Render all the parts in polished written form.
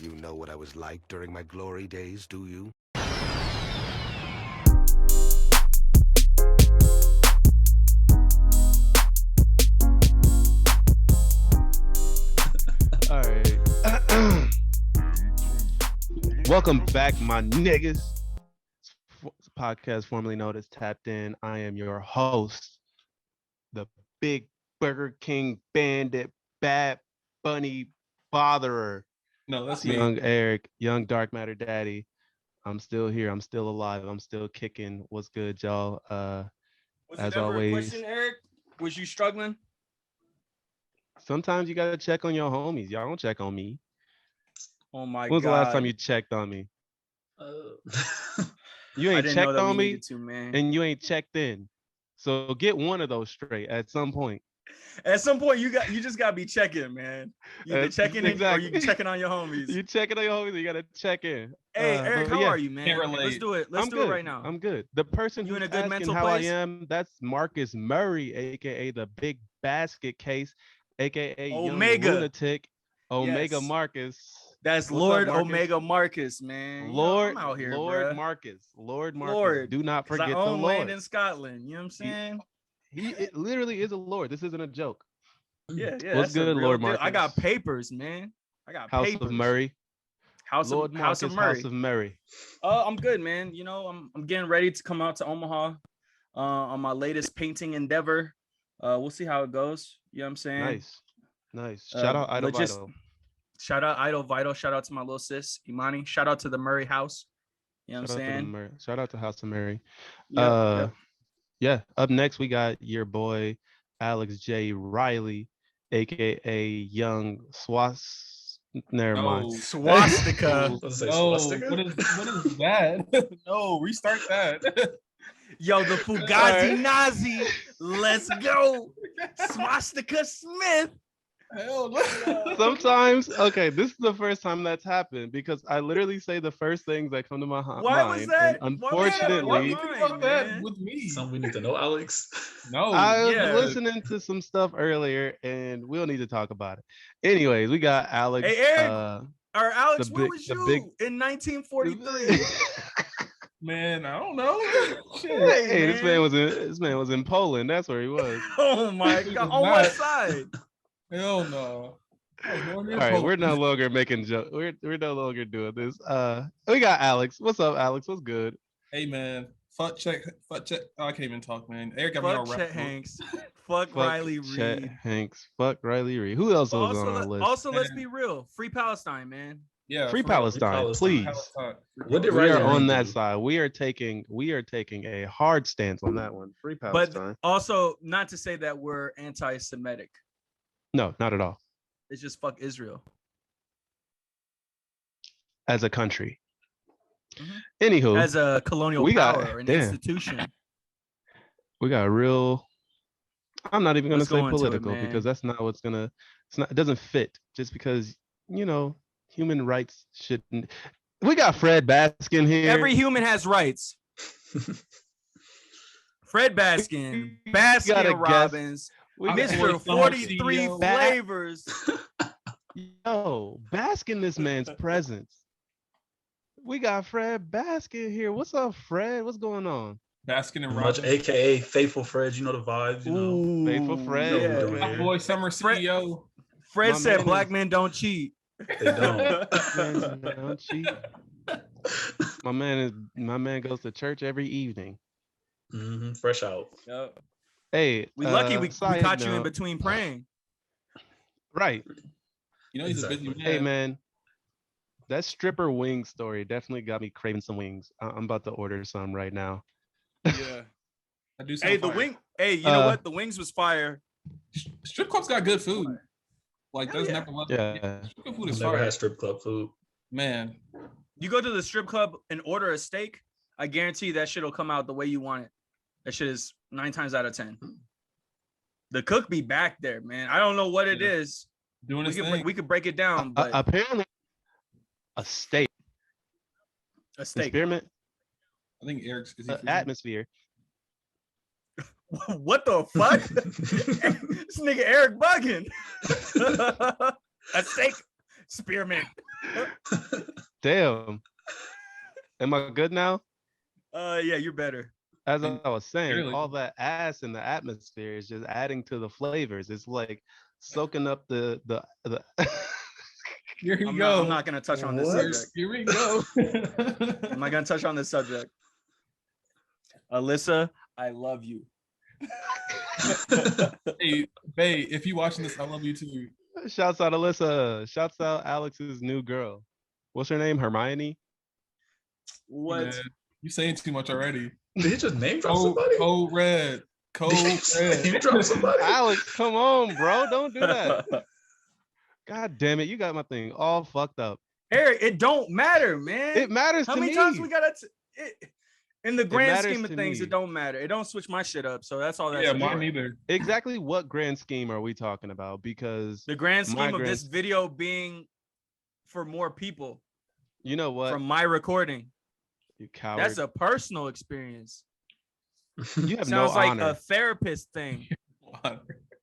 You know what I was like during my glory days, do you? All right. Welcome back, my niggas. It's a podcast formerly known as Tapped In. I am your host, the Big Burger King Bandit, Bad Bunny Botherer, No, that's me. Young Eric, Young Dark Matter Daddy. I'm still here. I'm still alive. I'm still kicking. What's good, y'all? Was as it ever always, a question, Eric? Was you struggling? sometimes you gotta check on your homies. Y'all don't check on me. Oh my When was God. the last time you checked on me? You I ain't didn't know checked that we on me, needed to, man. and you ain't checked in. So get one of those straight at some point. At some point, you just gotta be checking, man. You either checking in or you exactly. checking on your homies. You checking on your homies, you gotta check in. Hey, Eric, but how yeah, are you, man? Can't relate. Let's do it. Let's I'm do good. it right now. I'm good. The person You who's in a good asking mental how place? I am, that's Marcus Murray, aka the Big Basket Case, aka Omega. Young Lunatic, Omega Yes. Marcus. That's What's Lord up, Marcus? Omega Marcus, man. Lord, I'm out here, Lord bruh. Marcus, Lord Marcus. Lord, Do not 'cause forget I the own Lord. land in Scotland. You know what I'm saying? It literally is a Lord. This isn't a joke. Yeah. What's That's a good, real Lord deal. I Marcus? got papers, man. I got House papers. of Murray. House Lord Marcus, of Murray. House of Murray. I'm good, man. You know, I'm getting ready to come out to Omaha on my latest painting endeavor. We'll see how it goes. You know what I'm saying? Nice. Shout out Idol Legis- Vital. Shout out Idol Vital. Shout out to my little sis, Imani. Shout out to the Murray house. You know what I'm saying? Shout out to House of Murray. Yep. Yeah. Up next, we got your boy Alex J. Riley, aka Young Never mind. Swastika. Swastika? What is that? No, restart that. Yo, the Fugazi Nazi. Let's go. Swastika Smith. Hell no. Sometimes, okay, this is the first time that's happened because I literally say the first things that come to my mind. Why was that? And Why was that on your unfortunately, Why you think about that man? with me? Something we need to know, Alex. No. I was Yeah. listening to some stuff earlier, and we'll need to talk about it. Anyways, we got Alex. Hey, Eric. Or Alex, the where big- was the you big- in 1943? Man, I don't know. Shit. Hey, this man. man was in Poland. That's where he was. Oh my God! On what side? Hell no. All right, we're no longer making jokes. We're no longer doing this. We got Alex. What's up, Alex? What's good? Hey man, fuck check. Oh, I can't even talk, man. Eric got me all Fuck wrapped Chet up. Hanks. Fuck Riley Chet Reid. Hanks. Fuck Riley Reid. Who else was on our list? Also, let's be real. Free Palestine, man. Yeah, Free for real. Palestine, Palestine. please. What did We Riley are on Reid that do? side. We are taking a hard stance on that one. Free Palestine. But also, not to say that we're anti-Semitic. No, not at all. It's just fuck Israel. As a country. Mhm. Anywho, As a colonial we got- power, an damn. institution. we got a real. I'm not even gonna Let's say go into it, political man. because that's not what's gonna. It's not. It doesn't fit. Just because human rights shouldn't. We got Fred Baskin here. Every human has rights. Fred Baskin, gotta Baskin guess. Robbins, We got- Mr. 43 CEO. flavors. Yo, bask in this man's presence. We got Fred Baskin here. What's up, Fred? What's going on? Baskin and Much, Robbins. aka Faithful Fred. You know the vibes. You know. Ooh, Faithful Fred. You know yeah. what we're doing My here. boy Summer CEO. Fred My said man black is- men don't cheat. They don't. Man, don't cheat. My man goes to church every evening. Fresh out. Yep. Hey, We lucky we side caught you in note- between praying. Right. You know he's a busy Exactly. man. Hey man, that stripper wing story definitely got me craving some wings. I'm about to order some right now. Yeah. I do. Hey, the fire. wing. Hey, you know what? The wings was fire. Strip clubs got good food. Like Hell there's yeah. never left. Yeah. Strip club food is Never fire. had strip club food. Man, You go to the strip club and order a steak. I guarantee that shit will come out the way you want it. That shit is 9 times out of 10. The cook be back there, man. I don't know what it Yeah. is. doing his thing. We could break it down, but Apparently, a state a steak. experiment I think Eric's is he freezing? atmosphere. What the fuck? This nigga Eric bugging. A steak spearmint. Damn. Am I good now? Yeah, you're better. As I was saying, Clearly. all that ass in the atmosphere is just adding to the flavors. It's like soaking up the. Here we I'm go. not gonna touch on this What? subject. Here we go. I'm not gonna touch on this subject. Alyssa, I love you. Hey, Bay, if you watching this, I love you too. Shouts out Alyssa. Shouts out Alex's new girl. What's her name? Hermione. What? Man, you saying too much already. Did he just name drop somebody? Code red. Code Did he just name red. drop somebody? Alex, come on, bro. Don't do that. God damn it. You got my thing all fucked up. Eric, it don't matter, man. It matters How to many me. times we gotta? In the grand matters scheme of to things, me. it don't matter. It don't switch my shit up. So that's all that's Yeah, important. mine neither. Exactly what grand scheme are we talking about? Because The grand My scheme of grand- this video being for more people you know what? from my recording. You coward. That's a personal experience. you have no Sounds like honor. a therapist thing.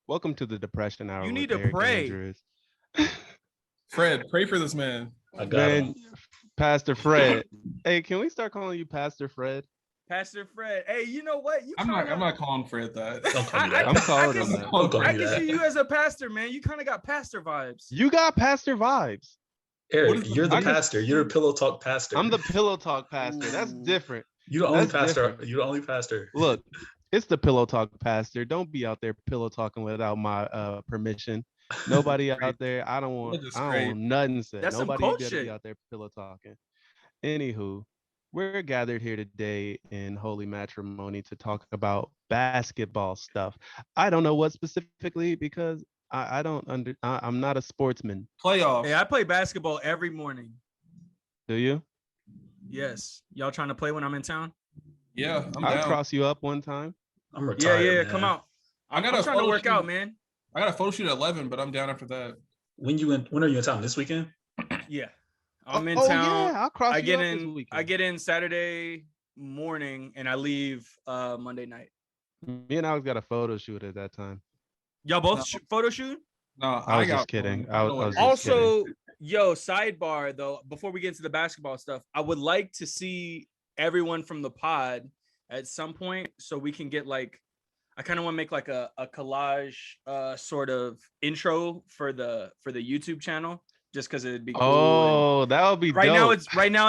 Welcome to the depression hour. You with need to Eric pray. Andrews. Fred, pray for this man. I got him. Man, Pastor Fred. Hey, can we start calling you Pastor Fred? Pastor Fred. Hey, you know what? You I'm not calling Fred that. Don't call me I- that. I'm calling can him see- that. Don't call I me can see that. you as a pastor, man. You kind of got pastor vibes. You got pastor vibes. What Eric, is the- you're the I can- pastor. You're the pillow talk pastor. I'm the pillow talk pastor. That's Ooh. different. You're the only that's pastor. different. You're the only pastor. Look, it's the pillow talk pastor. Don't be out there pillow talking without my permission. Nobody out there. I don't want nothing said. That's some Nobody cult better shit. be out there pillow talking. Anywho, we're gathered here today in holy matrimony to talk about basketball stuff. I don't know what specifically because I don't I'm not a sportsman. Playoffs. Hey, I play basketball every morning. Do you? Yes. Y'all trying to play when I'm in town? Yeah, I'm I'll down. cross you up one time. I'm Yeah, retired. yeah. man. Come out. I got I'm a trying to photo work shoot. out, man. I got a photo shoot at 11, but I'm down after that. When are you in town? This weekend? Yeah. I'm in oh town. yeah, I'll cross I you get up this in. weekend. I get in Saturday morning and I leave Monday night. Me and Alex got a photo shoot at that time. Y'all both No. photo shoot? No, I was got just kidding. one. I know was what- just kidding. Also, yo, sidebar though, before we get into the basketball stuff, I would like to see everyone from the pod at some point so we can get like, I kind of want to make like a collage sort of intro for the YouTube channel just because it'd be cool. and- Oh, that would be right now dope.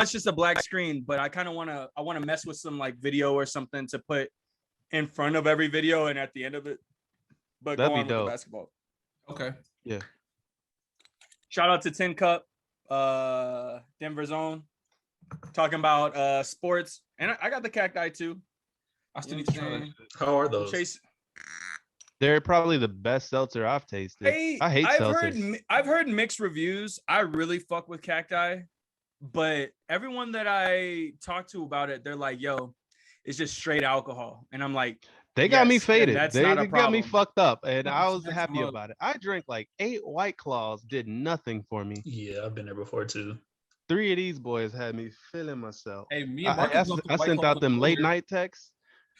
it's just a black screen, but I kind of want to mess with some like video or something to put in front of every video and at the end of it. But That'd go be on with the dope. basketball. Okay. Shout out to Tin Cup, Denver Zone, talking about sports, and I got the cacti too. I still You need know to what try I'm that saying? shit. How are those? Chase. They're probably the best seltzer I've tasted. Hey, I hate seltzers. I've heard mixed reviews. I really fuck with cacti, but everyone that I talk to about it, they're like, "Yo, it's just straight alcohol," and I'm like, They got me yes, then faded. that's They not a got me problem. fucked up, and Yeah, I was snacks happy them up. about it. I drank like 8 White Claws, did nothing for me. Yeah, I've been there before too. 3 of these boys had me feeling myself. Hey, me and I Marcus both I White sent Claws out them late earlier. night texts.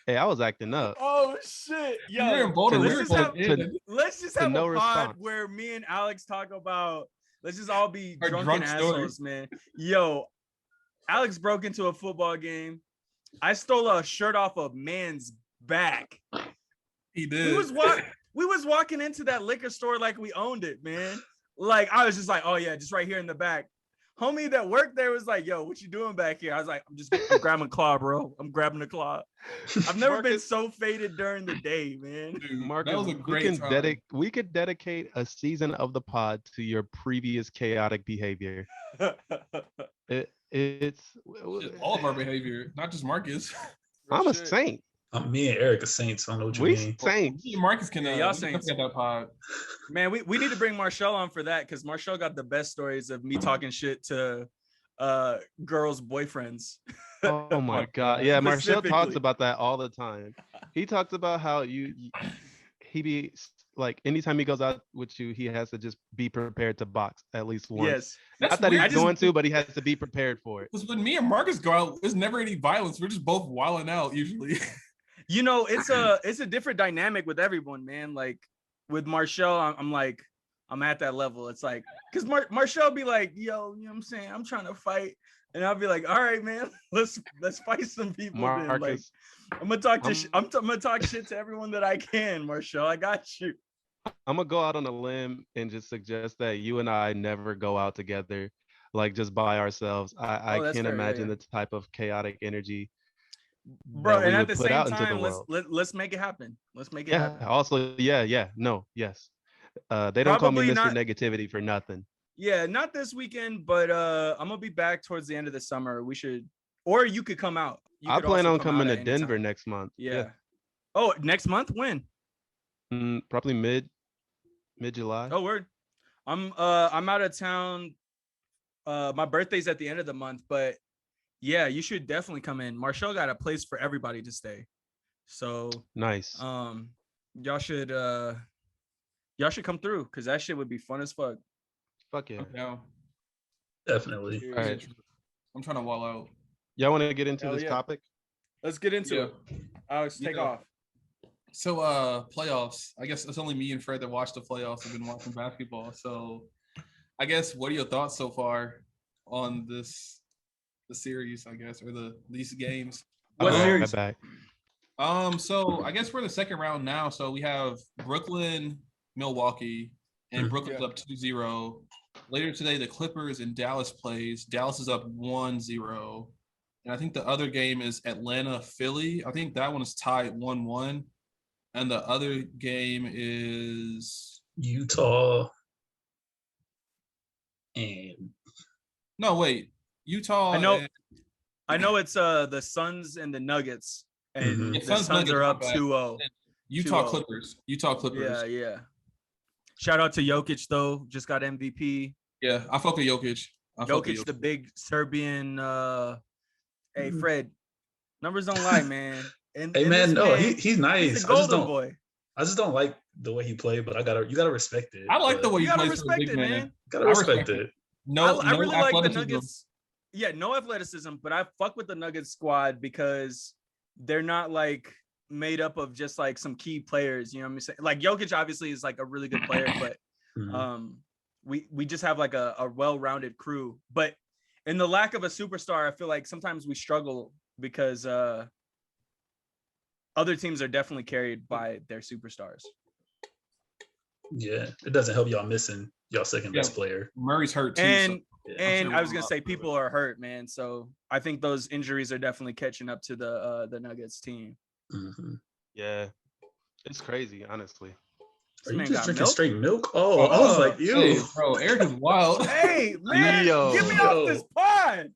Hey, I was acting up. "Oh shit, We were in yo, Boulder. to We let's were just both have- in. let's just to have no a pod response. where me and Alex talk about. Let's just all be Our drunken drunk assholes, stories. man. Yo, Alex broke into a football game. I stole a shirt off a man's back. He We did. was walking into that liquor store like we owned it, man. Like I was just like, oh yeah, just right here in the back. Homie that worked there was like, yo, what you doing back here? I was like, I'm grabbing a claw, bro. I'm grabbing a claw. I've never been Marcus- so faded during the day, man. Dude, Marcus, that was a great time. we could dedicate a season of the pod to your previous chaotic behavior. It's Shit, all of our behavior, not just Marcus. I'm a Shit. saint. Me and Eric are saints. I don't know what you We mean. saints. Me and Marcus can Yeah, y'all we can saints. get that pod. Man, we need to bring Marshall on for that because Marshall got the best stories of me talking shit to girls' boyfriends. Oh my my god. God. Yeah, Marcel talks Specifically. about that all the time. He talks about how he be like anytime he goes out with you, he has to just be prepared to box at least once. Yes. That's Not that weird. he's going to, but he has to be prepared for it. Because when me and Marcus go out, there's never any violence. We're just both wilding out usually. You know, it's a different dynamic with everyone, man. Like with Marshall, I'm like, I'm at that level. It's like, because Marshall be like, yo, you know what I'm saying? I'm trying to fight. And I'll be like, all right, man, let's fight some people. Then. Like, Marcus, I'm gonna talk to I'm gonna talk shit to everyone that I can, Marshall. I got you. I'm gonna go out on a limb and just suggest that you and I never go out together, like just by ourselves. I Oh, that's can't fair. Yeah, imagine yeah. the type of chaotic energy Bro, that we and at would the put same out into the time, world. let's make it happen. Let's make it Yeah. happen. Also, no, yes. They don't call me Probably Mr. not. Negativity for nothing. Yeah, not this weekend, but I'm gonna be back towards the end of the summer. We should, or you could come out. You I could plan also on come out coming to at any Denver time. next month. Yeah. Oh, next month? When? Probably mid July. Oh, word. I'm out of town. My birthday's at the end of the month, but yeah, you should definitely come in. Marshall got a place for everybody to stay. So Nice. y'all should come through because that shit would be fun as fuck. Fuck yeah. Yeah. Definitely. All right. I'm trying to wall out. Y'all want to get into Hell this yeah. topic? Let's get into Yeah. it. Alex, take Yeah. off. So playoffs. I guess it's only me and Fred that watch the playoffs. I've been watching basketball. So I guess what are your thoughts so far on the series, I guess, or these games? What series? Back. So I guess we're in the second round now. So we have Brooklyn, Milwaukee, and Brooklyn's Yeah. up 2-0. Later today, the Clippers and Dallas plays. Dallas is up 1-0. And I think the other game is Atlanta, Philly. I think that one is tied 1-1. And the other game is Utah and no, wait. Utah. I know it's the Suns and the Nuggets. And Mhm. the Yeah, Suns, Suns Nuggets, are my up bad. 2-0. Utah 2-0. Clippers. Utah Clippers. Yeah. Shout out to Jokic though. Just got MVP. Yeah, I fuck with Jokic. Jokic, the big Serbian. Hey Fred, numbers don't lie, man. And hey man, this no, man, he's nice. he's a golden boy. I just don't like the way he played, but you gotta respect it. I like the way You he gotta plays for a respect big it, man. Gotta I respect respect it. No, I really like the athleticism. Nuggets. Yeah, no athleticism, but I fuck with the Nuggets squad because they're not like made up of just like some key players. You know what I'm saying? Like Jokic obviously is like a really good player, but Mhm. we just have like a well-rounded crew. But in the lack of a superstar, I feel like sometimes we struggle because other teams are definitely carried by their superstars. Yeah, it doesn't help y'all missing y'all second best player. Murray's hurt too. And so and sure I was we'll gonna say people are hurt, man. So I think those injuries are definitely catching up to the Nuggets team. Mhm. Yeah. It's crazy, honestly. Are you man just got drinking milk? straight milk? Oh, I was like, ew. Hey, bro, Eric is wild. Hey man, Yo. get me off this pod.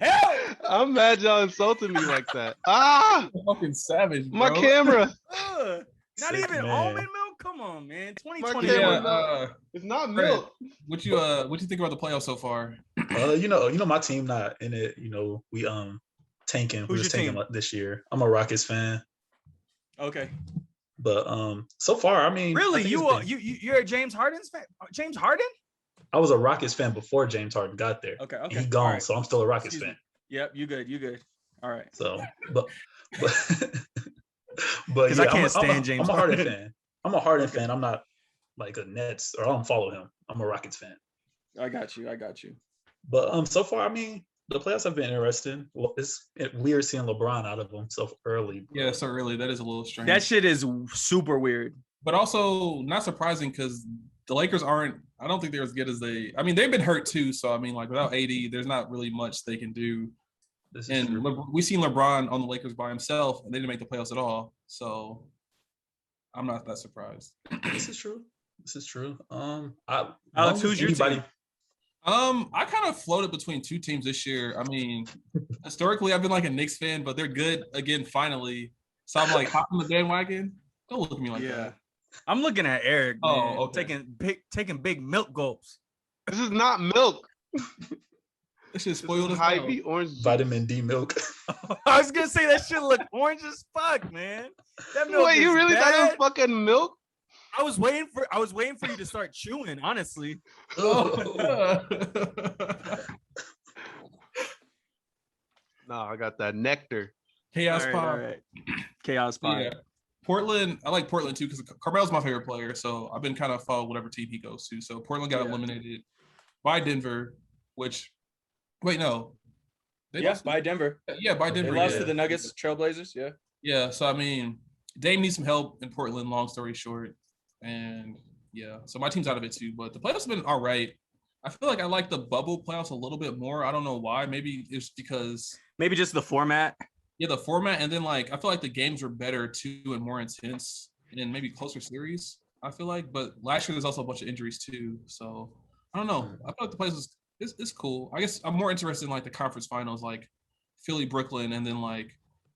Help! I'm mad y'all insulted me like that. Ah, Fucking savage, bro. my camera. Ugh, not Sick even man. almond milk. Come on, man. 2020. camera. It's not Fred, milk. what you think about the playoffs so far? You know, my team not in it. You know, we tanking. Who's we just your tanking team? this year. I'm a Rockets fan, Okay. but so far, I mean, I Really? think You're a James Harden's fan? James Harden? I was a Rockets fan before James Harden got there. Okay. He gone, All right. so I'm still a Rockets Excuse fan. me. Yep. You good. All right. So, but Because yeah, I can't stand James I'm a Harden Harden. fan. I'm a Harden fan. I'm not like a Nets or I don't follow him. I'm a Rockets fan. I got you. But so far, I mean, the playoffs have been interesting. Well, it's weird seeing LeBron out of them so early. Yeah, so early. That is a little strange. That shit is super weird. But also not surprising because the Lakers aren't. I don't think they're as good as they. I mean, they've been hurt too. So I mean, like without AD, there's not really much they can do. This is And true. we've seen LeBron on the Lakers by himself, and they didn't make the playoffs at all. So I'm not that surprised. This is true. Alex, who's your team? I kind of floated between two teams this year. I mean, historically, I've been like a Knicks fan, but they're good again finally. So I'm like hopping the bandwagon. Don't look at me like that. I'm looking at Eric. Man, Oh, okay. taking big milk gulps. This is not milk. This shit spoiled This as is hell. Hy-Vee orange juice. Vitamin D milk. I was gonna say that shit look orange as fuck, man. That milk Wait, you is really thought it was bad. fucking milk? I was waiting for you to start chewing. Honestly, Oh. No, I got that nectar. Chaos All Pop. right. Chaos pie. Yeah. Portland, I like Portland too because Carmelo's my favorite player. So I've been kind of following whatever team he goes to. So Portland got eliminated by Denver, which, wait, no. They lost by Denver. Yeah, by Denver. They lost to the Nuggets, Trailblazers. Yeah. Yeah. So, I mean, Dame needs some help in Portland, long story short. And yeah, so my team's out of it too. But the playoffs have been all right. I feel like I like the bubble playoffs a little bit more. I don't know why. Maybe it's because maybe just the format. Yeah, the format, and then like I feel like the games were better too and more intense, and then maybe closer series. I feel like, but last year there's also a bunch of injuries too. So I don't know. I feel like the place is cool. I guess I'm more interested in like the conference finals, like Philly, Brooklyn, and then like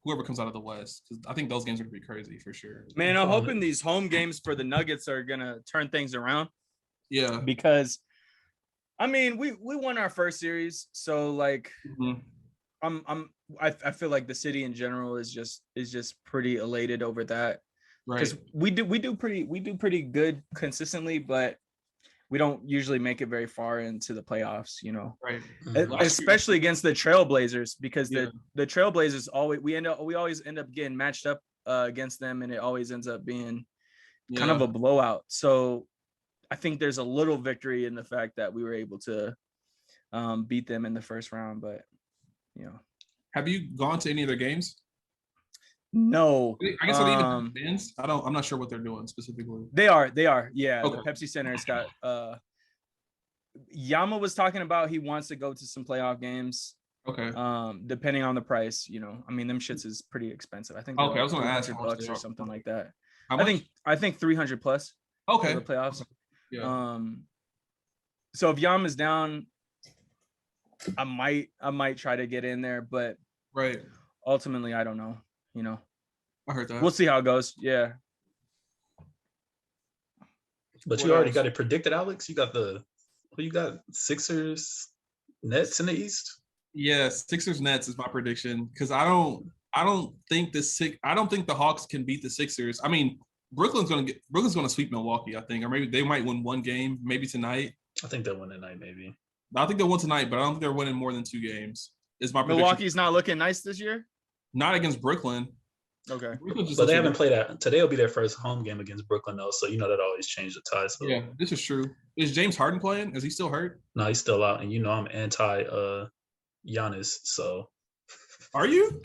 whoever comes out of the West, because I think those games are gonna be crazy for sure. Man, I'm hoping these home games for the Nuggets are gonna turn things around. Yeah, because I mean, we won our first series, so like, I feel like the city in general is just pretty elated over that, because we do pretty good consistently, but we don't usually make it very far into the playoffs, you know. Right. Especially against the Trailblazers, because the Trailblazers we always end up getting matched up against them, and it always ends up being kind of a blowout. So I think there's a little victory in the fact that we were able to beat them in the first round, but you know. Have you gone to any of their games? No. I guess are they even fans? I'm not sure what they're doing specifically. They are. Yeah. Okay. The Pepsi Center's got Yama was talking about he wants to go to some playoff games. Okay. Depending on the price, you know. I mean, them shits is pretty expensive. I think I was gonna ask $100 or something like that. How much? I think 300 plus. Okay. For the playoffs. Yeah. So if Yama's down, I might try to get in there, but ultimately I don't know, you know. I heard that. We'll see how it goes. Yeah. But you already got it predicted, Alex. You got Sixers, Nets in the East. Yeah, Sixers Nets is my prediction, because I don't think the Hawks can beat the Sixers. I mean, Brooklyn's gonna sweep Milwaukee, I think, or maybe they might win one game, maybe tonight. I think they'll win tonight, maybe. I think they'll win tonight, but I don't think they're winning more than 2 games. Is my prediction. Milwaukee's not looking nice this year? Not against Brooklyn. Okay. But they haven't played that. Today will be their first home game against Brooklyn, though, so you know that always changes the ties. So. Yeah, this is true. Is James Harden playing? Is he still hurt? No, he's still out, and you know I'm anti Giannis, so. Are you?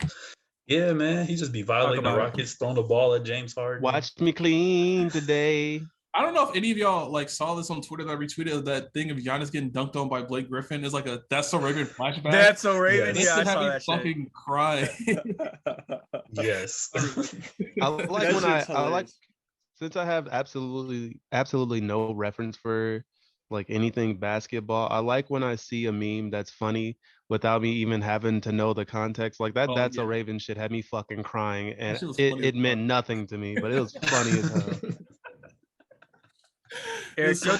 Yeah, man. He just be violating the Rockets, throwing the ball at James Harden. Watched me clean today. I don't know if any of y'all like saw this on Twitter that I retweeted that thing of Giannis getting dunked on by Blake Griffin. It's like a That's So Raven flashback. That's So Raven. Yes. Yeah, I saw that fucking shit. Cry. Yes. Since I have absolutely no reference for like anything basketball, I like when I see a meme that's funny without me even having to know the context. Like that That's a Raven shit had me fucking crying, and it meant nothing to me, but it was funny as hell. Eric, your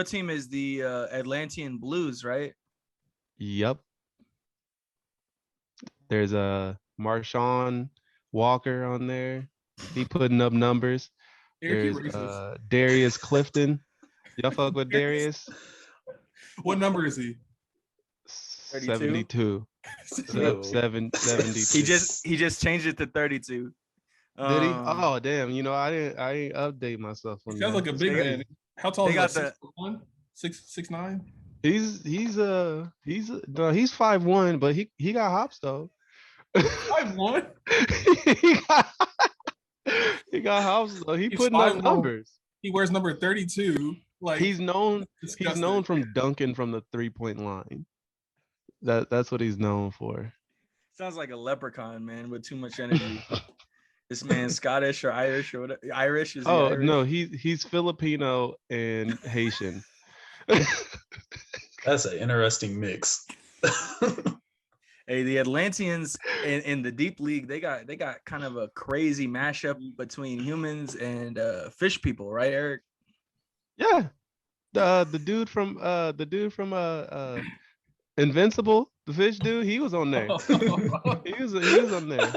team is the Atlantean Blues, right? Yep. There's a Marshawn Walker on there. He putting up numbers. There's Darius Clifton. Y'all fuck with Darius? What number is he? 72. 72. He just changed it to 32. Did he? Oh damn! You know I ain't update myself on that. Sounds like a big man. How tall is he? 6'9"? He's 5'1", but he got hops though. 5'1"? he got hops though. He's putting up numbers. He wears number 32. Like he's known from dunking from the 3-point line. That's what he's known for. Sounds like a leprechaun, man, with too much energy. This man's Scottish or Irish or whatever. Irish is. Oh Irish? no, he's Filipino and Haitian. That's an interesting mix. Hey, the Atlanteans in the deep league, they got kind of a crazy mashup between humans and fish people, right, Eric? Yeah, the dude from Invincible, the fish dude, he was on there. he was on there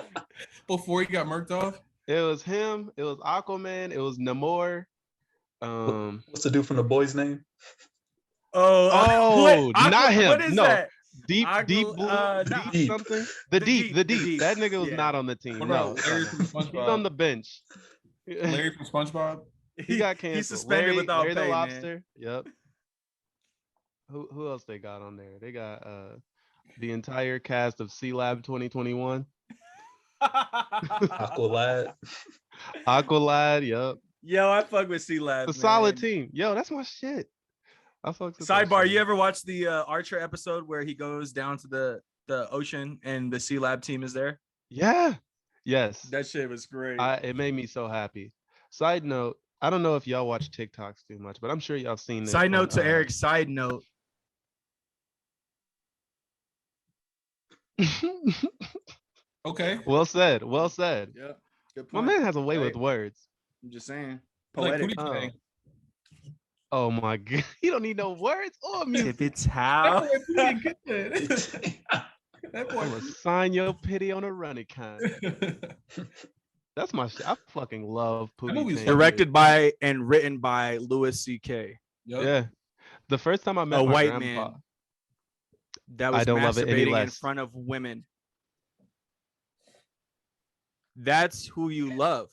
before he got murked off. It was him. It was Aquaman. It was Namor. What's the dude from The Boys' name? Not him. What is no, that? deep Aqua- blue, nah, deep something. The deep. That nigga was yeah. not on the team. What No, about Larry from he's on SpongeBob? the bench. Larry from SpongeBob. He got He's canceled. suspended without Larry the pay, man. Lobster. Yep. Who else they got on there? They got the entire cast of C Lab 2021. Aqualad. Aqualad. Yep. Yo, I fuck with C Lab. It's a solid team. Yo, that's my shit. I fucks with that Sidebar: shit. You ever watch the Archer episode where he goes down to the ocean and the C Lab team is there? Yeah. Yes. That shit was great. It made me so happy. Side note, I don't know if y'all watch TikToks too much, but I'm sure y'all seen this. Side note on, to Eric's side note. Okay. Well said. Well said. Yeah, good My point. man has a way with Hey, words. I'm just saying. Like Poetic. Pootie Tang. Oh my god. You don't need no words or music. If it's how. That I'm boy. gonna sign your pity on a running kind. That's my shit. I fucking love Pootie movie's Tang. Directed by and written by Louis C.K. Yup. Yeah. The first time I met A my white grandpa, man that was I don't love it any masturbating in less. front of women. That's who you love.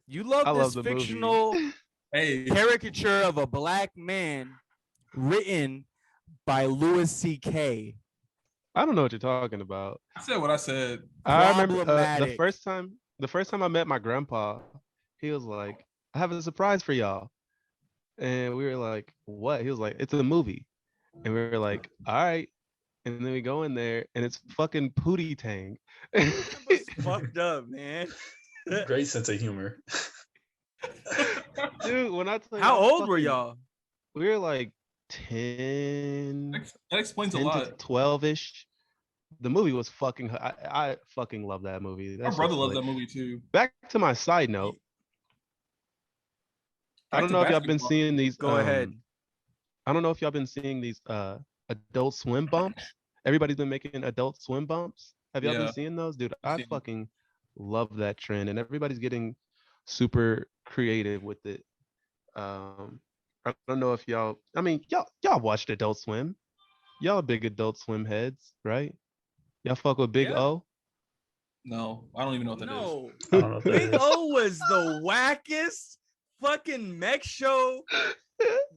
You love I love this the movie. fictional Hey, caricature of a black man written by Louis C.K. I don't know what you're talking about. I said what I said. I remember the Problematic. first time I met my grandpa, he was like, "I have a surprise for y'all," and we were like, "What?" He was like, "It's a movie," and we were like, "All right," and then we go in there, and it's fucking Pootie Tang. It's fucked up, man. Great sense of humor. Dude, when I tell you, How I old were fucking- y'all? We were like 10, That explains a 10 to lot. 12-ish. The movie was fucking. I fucking love that movie. My That's brother just loves lit. that movie too. Back to my side note. I Back don't to know if y'all been basketball. seeing these. Go ahead. I don't know if y'all been seeing these Adult Swim bumps. Everybody's been making Adult Swim bumps. Have y'all Yeah. been seeing those, dude? I've I seen 'em. fucking love that trend, and everybody's getting super creative with it. I don't know if y'all. I mean, y'all watched Adult Swim. Y'all big Adult Swim heads, right? Y'all fuck with Big Yeah. O. No, I don't even know what that is. No, I don't know if that Big is. O was the wackest fucking mech show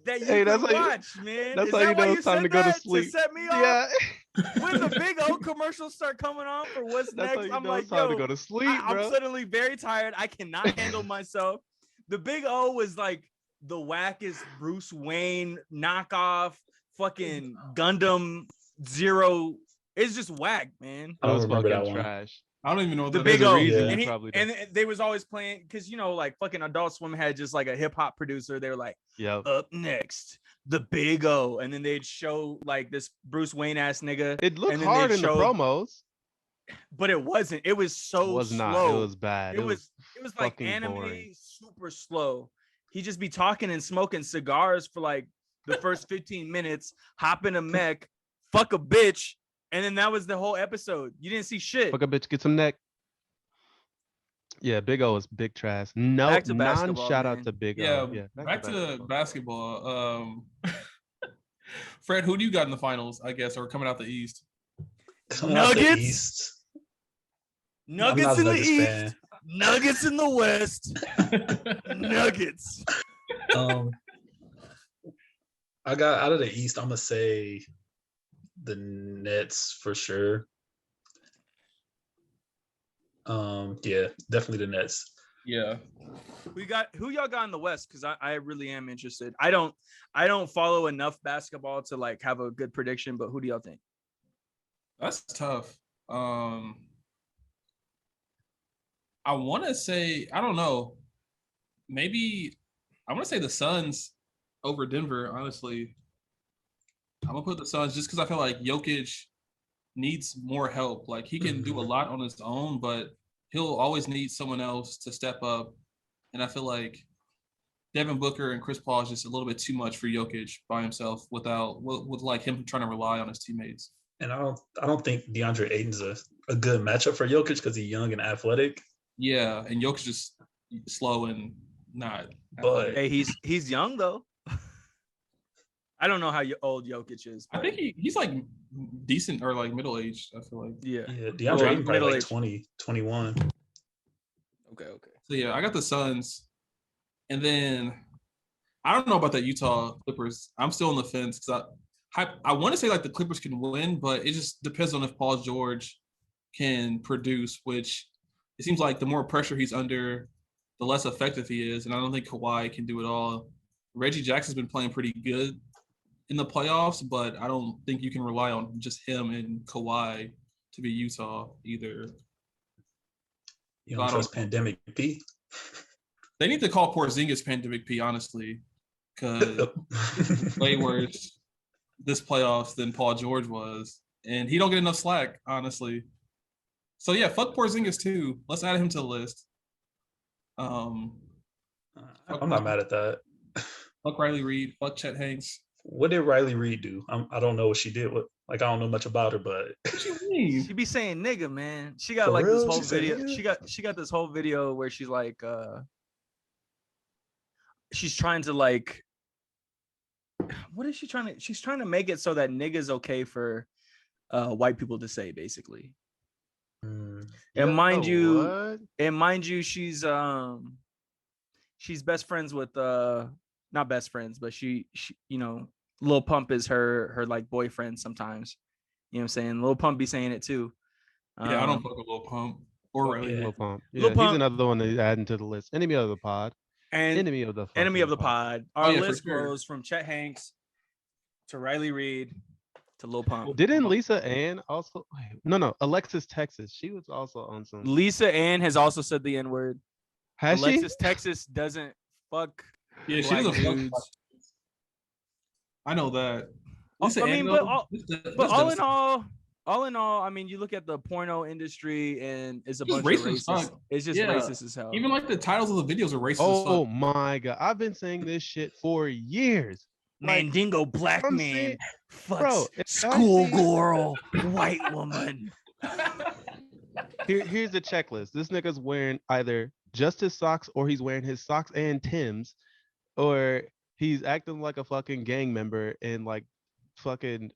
that you Hey, that's could how you- watch, man. That's Is how that you why know you it's time said to go to that sleep. set me off? Yeah, When the Big O commercials start coming on for what's that's how next, you I'm know like, it's time yo, to go to sleep, I'm bro. suddenly very tired. I cannot handle myself. The Big O was like the wackest Bruce Wayne knockoff, fucking Gundam Zero. It's just whack, man. I It don't was remember that fucking one. trash. I don't even know what The that Big is. O, reason Yeah. and, you probably don't. and they was always playing because like fucking Adult Swim had just like a hip hop producer. They were like, Yep. up next, the Big O, and then they'd show like this Bruce Wayne ass nigga. It looked and then hard they'd in the show- promos. but it wasn't. It was so It was not. slow. It was bad. It was like fucking anime, boring. super slow. He just be talking and smoking cigars for like the first 15 minutes, hop in a mech, fuck a bitch, and then that was the whole episode. You didn't see shit. Fuck a bitch, get some neck. Yeah, Big O is big trash. No, Back to basketball, non-shout man. out to Big Yeah, O. Yeah, back to basketball. Fred, who do you got in the finals? I guess, or coming out the East? Coming out the Nuggets? East. I'm Nuggets not a in the Nuggets East, fan. Nuggets in the West, Nuggets. I got out of the East. I'm gonna say the Nets for sure. Yeah, definitely the Nets. Yeah, Who y'all got in the West? Because I really am interested. I don't follow enough basketball to like have a good prediction, but who do y'all think? that's tough. I want to say, I don't know. Maybe I want to say the Suns over Denver. Honestly, I'm gonna put the Suns just because I feel like Jokic needs more help. Like he can do a lot on his own, but he'll always need someone else to step up. And I feel like Devin Booker and Chris Paul is just a little bit too much for Jokic by himself without with like him trying to rely on his teammates. And I don't think DeAndre Ayton's a good matchup for Jokic because he's young and athletic. Yeah, and Jokic is slow and not. But Hey, he's young though. I don't know how old Jokic is. I think he's like decent or like middle aged. I feel like. Yeah. DeAndre Ayton probably like Middle-aged. 20, 21. Okay. So yeah, I got the Suns, and then I don't know about that Utah Clippers. I'm still on the fence because I want to say like the Clippers can win, but it just depends on if Paul George can produce. Which it seems like the more pressure he's under, the less effective he is, and I don't think Kawhi can do it all. Reggie Jackson's been playing pretty good in the playoffs, but I don't think you can rely on just him and Kawhi to be Utah either. You don't trust Pandemic P? They need to call Porzingis Pandemic P, honestly, because way worse this playoffs than Paul George was, and he don't get enough slack, honestly. So yeah, fuck Porzingis too. Let's add him to the list. I'm not mad at that. Fuck Riley Reid. Fuck Chet Hanks. What did Riley Reid do? I don't know what she did. I don't know much about her, but What you mean? She be saying nigga, man. She got For like real? this whole She said video. nigga? She got this whole video where she's like she's trying to like what is she trying to she's trying to make it so that nigga's okay for white people to say, basically. And mind you, she's best friends with not best friends, but she you know, Lil Pump is her like boyfriend sometimes. You know what I'm saying? Lil Pump be saying it too. Yeah, I don't fuck with Lil Pump or Riley. Lil Pump. Lil Yeah, Pump- he's another one to add into the list. Enemy of the pod. And Enemy of the pod. Our yeah, for list sure. goes from Chet Hanks to Riley Reid to Lil Pump. Didn't Lisa Ann also? No. Alexis Texas. She was also on some. Lisa Ann has also said the N-word. Has Alexis she? Texas doesn't fuck Yeah, she black doesn't fuck. dudes. I know that. I Lisa mean, Ann, but though, all in all, I mean, you look at the porno industry and it's a It's bunch of racist, racist. fuck. It's just Yeah. racist as hell. even like the titles of the videos are racist as Oh fuck. my god! I've been saying this shit for years. Like, Mandingo black I'm man saying- fucks bro, if I see- schoolgirl white woman. Here's the checklist. This nigga's wearing either just his socks, or he's wearing his socks and Tim's, or he's acting like a fucking gang member and like fucking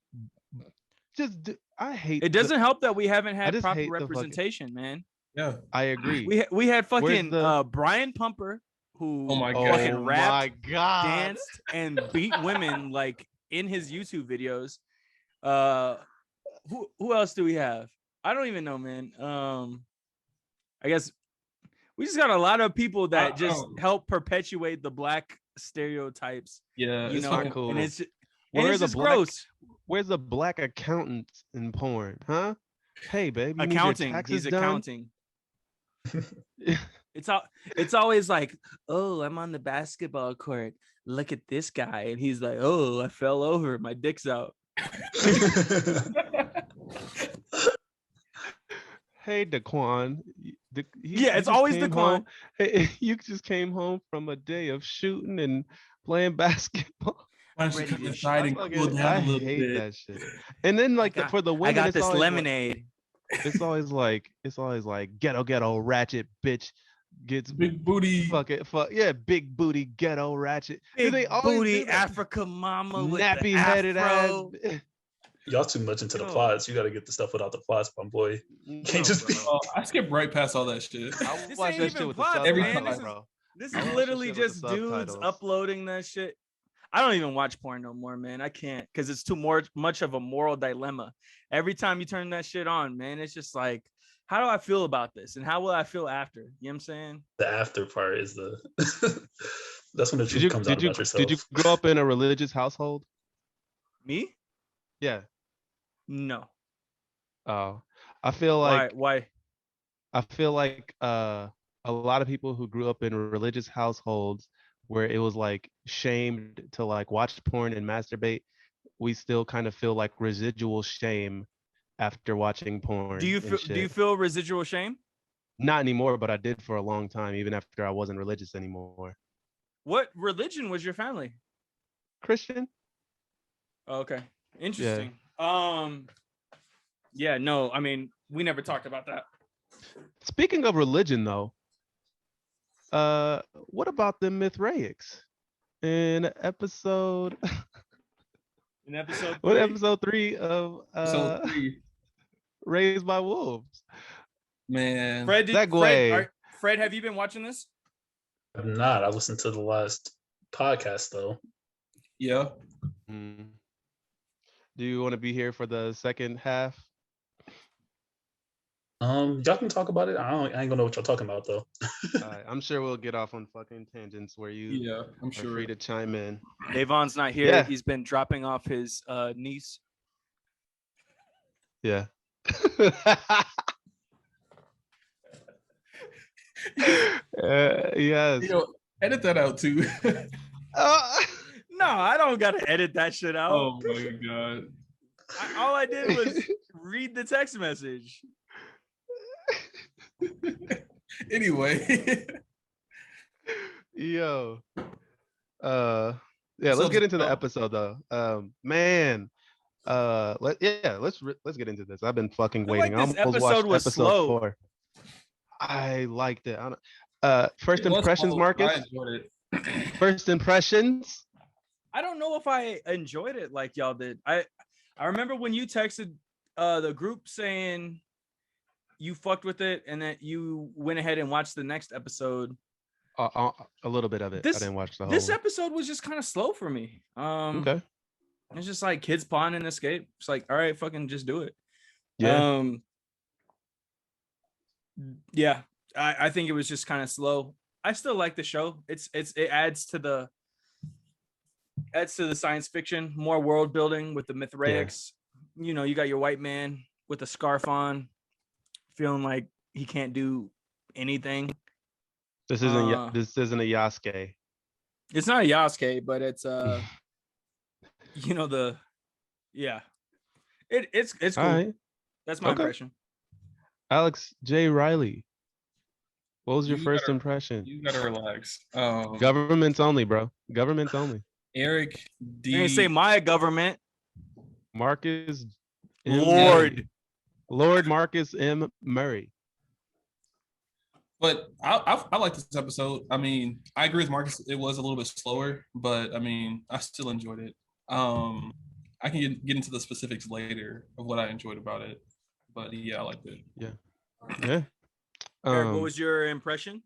I hate It doesn't help that we haven't had just proper hate the fucking- representation, man. Yeah. I agree. We had Where's fucking the- Brian Pumper, who Oh my fucking God. rapped, my god. danced, and beat women like in his YouTube videos. Who else do we have? I don't even know, man. I guess we just got a lot of people that just help perpetuate the black stereotypes. Yeah, You it's know, fucking cool. and it's Where are it's the just black- gross. Where's the black accountants in porn? Huh? Hey, babe. You need your Accounting. taxes He's done? accounting. It's always like, oh, I'm on the basketball court. Look at this guy, and he's like, oh, I fell over. My dick's out. Hey, Daquan. Yeah, it's always Daquan. Hey, you just came home from a day of shooting and playing basketball. Why don't you Ready come to inside and I cool down a little hate bit? that shit. And then like got- for the women, I got it's this always lemonade. it's always like ghetto ratchet bitch gets Big booty. fuck yeah, big booty ghetto ratchet. Big They always booty do that. Africa mama with Nappy the headed ass. afro. Y'all too much into the Yo. plots. You got to get the stuff without the plots, my boy. Can't just be. Oh, I skip right past all that shit. I This watch ain't that even shit with the plots, subtitles, man. This is- bro. This I is watch the literally shit with just the dudes subtitles. uploading that shit. I don't even watch porn no more, man. I can't because it's much of a moral dilemma. Every time you turn that shit on, man, it's just like, how do I feel about this, and how will I feel after? You know what I'm saying? The after part is the. That's when the truth comes out about yourself. Did you grow up in a religious household? Me? Yeah. No. Oh, I feel like Why? I feel like a lot of people who grew up in religious households where it was like shamed to like watch porn and masturbate, we still kind of feel like residual shame after watching porn. Do you and shit. feel residual shame? Not anymore, but I did for a long time, even after I wasn't religious anymore. What religion was your family? Christian? Oh, okay. Interesting. Yeah, no, I mean, we never talked about that. Speaking of religion, though, what about the Mithraics in episode In episode What 3? episode 3 of So 3, Raised by Wolves? man. Segway. Fred, have you been watching this? I'm not. I listened to the last podcast though. Yeah. Mm. Do you want to be here for the second half? Y'all can talk about it. I ain't gonna know what y'all talking about though. I'm sure we'll get off on fucking tangents where you Yeah, I'm are sure. free to chime in. Avon's not here. Yeah. He's been dropping off his niece. Yeah. Yes. You know, edit that out too. No, I don't gotta edit that shit out. Oh my god. All I did was read the text message. Anyway. Yo. Yeah, So let's get into the the- episode though. Man. Let's get into this. I've been fucking I feel waiting. like this I almost watched episode was episode slow. 4. I liked it. First It was impressions, slow, Marcus. I enjoyed it. First impressions. I don't know if I enjoyed it like y'all did. I remember when you texted the group saying you fucked with it and that you went ahead and watched the next episode. A little bit of it. I didn't watch the whole. This episode was just kind of slow for me. Okay. It's just like kids pawn and escape. It's like, all right, fucking just do it. Yeah. Yeah. I think it was just kind of slow. I still like the show. It adds to the science fiction, more world building with the Mithraics. You know, you got your white man with a scarf on, feeling like he can't do anything. This isn't a Yasuke. It's not a Yasuke, but it's you know it's cool. All right. That's my Okay. impression. Alex J. Riley. What was your You first gotta- impression? You gotta relax. Governments only, bro. Governments only. Eric D. You ain't say my government. Marcus M. Lord. Murray. Lord Marcus M. Murray. But I like this episode. I mean, I agree with Marcus. It was a little bit slower, but I mean, I still enjoyed it. I can get into the specifics later of what I enjoyed about it. But yeah, I liked it. Yeah. Eric, what was your impression?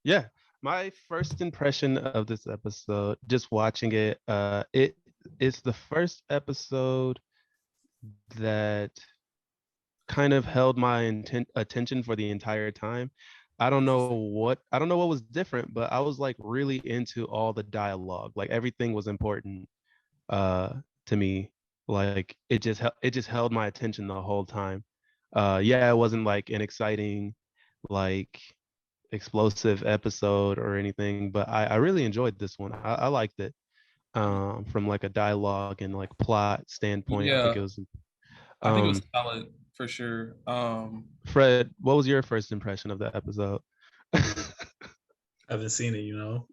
Yeah. My first impression of this episode, just watching it, it's the first episode that kind of held my attention for the entire time. I don't know what was different, but I was like really into all the dialogue. Like everything was important to me. Like it just held my attention the whole time. Yeah, it wasn't like an exciting, like explosive episode or anything, but I really enjoyed this one. I liked it from like a dialogue and like plot standpoint. I think it was. I think it was solid for sure. Fred, what was your first impression of the episode? I haven't seen it, you know.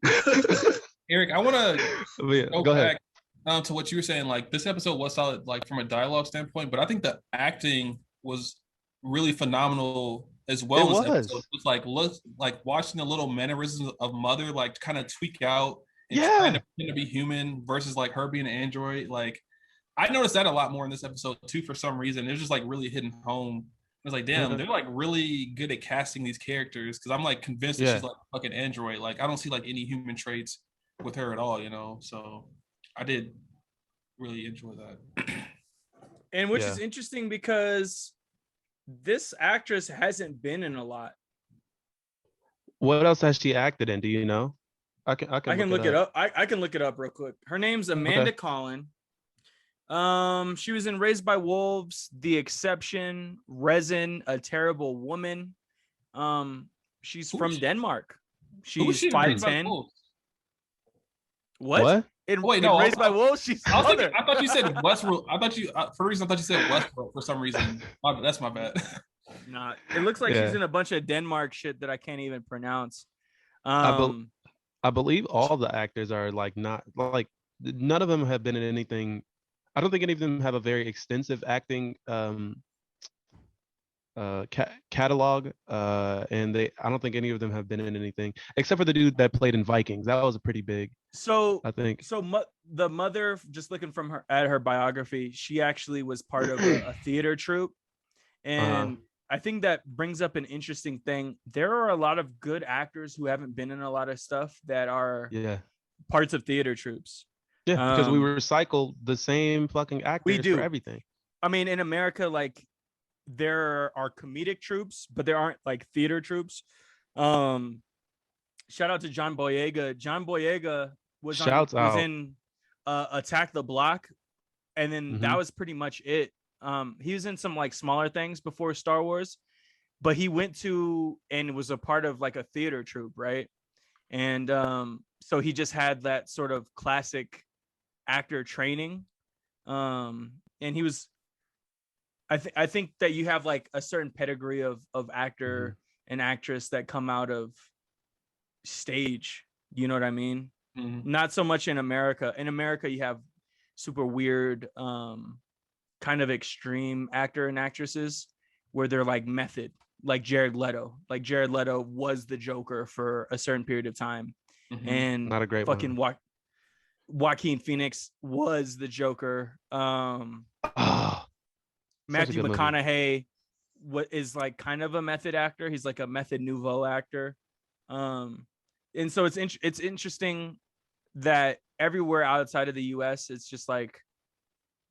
Eric, I want to Go back ahead. to what you were saying. Like this episode was solid, like from a dialogue standpoint, but I think the acting was really phenomenal as well. It As was. episode. It was like watching the little mannerisms of Mother, like kind of tweak out and Yeah. trying to pretend to be human versus like her being an android. Like I noticed that a lot more in this episode too. For some reason, it was just like really hitting home. I was like, damn, they're like really good at casting these characters because I'm like convinced that she's like a fucking android. Like I don't see like any human traits with her at all, you know. So I did really enjoy that. And which is interesting because this actress hasn't been in a lot. What else has she acted in? Do you know? I can look it up. I can look it up real quick. Her name's Amanda Collin. She was in Raised by Wolves, The Exception, Resin, A Terrible Woman. She's from Denmark. She's 5'10". What? In Raised by Wolves, she's I thought you said Westworld. For a reason I thought you said Westworld for some reason. That's my bad. Nah, it looks like she's in a bunch of Denmark shit that I can't even pronounce. I believe all the actors are like not like none of them have been in anything. I don't think any of them have a very extensive acting catalog, and I don't think any of them have been in anything except for the dude that played in Vikings. That was a pretty big, So I think. the mother, just looking from her at her biography, she actually was part of a theater troupe, and I think that brings up an interesting thing. There are a lot of good actors who haven't been in a lot of stuff that are parts of theater troupes. Yeah, because we recycle the same fucking actors for everything. I mean, in America, like there are comedic troupes, but there aren't like theater troupes. Shout out to John Boyega. John Boyega was in Attack the Block, and then that was pretty much it. He was in some like smaller things before Star Wars, but he went to and was a part of like a theater troupe, right? And so he just had that sort of classic actor training. And he was, I think that you have like a certain pedigree of actor and actress that come out of stage. You know what I mean? Not so much in America. In America, you have super weird, kind of extreme actor and actresses where they're like method, like Jared Leto. Like Jared Leto was the Joker for a certain period of time, and not a great fucking one. Joaquin Phoenix was the Joker. Matthew McConaughey is like kind of a method actor. He's like a method nouveau actor. And so it's interesting that everywhere outside of the US, it's just like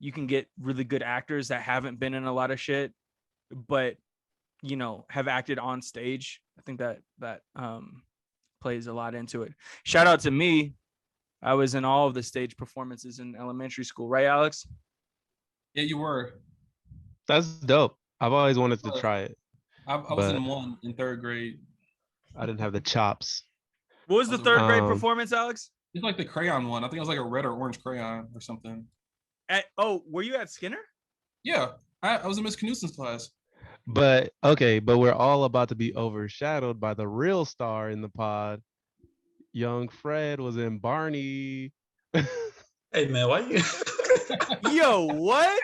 you can get really good actors that haven't been in a lot of shit, but you know, have acted on stage. I think that plays a lot into it. Shout out to me. I was in all of the stage performances in elementary school, right, Alex? Yeah, you were. That's dope. I've always wanted to try it. I was in one in third grade. I didn't have the chops. What was the third grade performance, Alex? It's like the crayon one. I think it was like a red or orange crayon or something. Were you at Skinner? Yeah, I was in Miss Knudsen's class. But we're all about to be overshadowed by the real star in the pod. Young Fred was in Barney. Hey man, why you? Yo, what?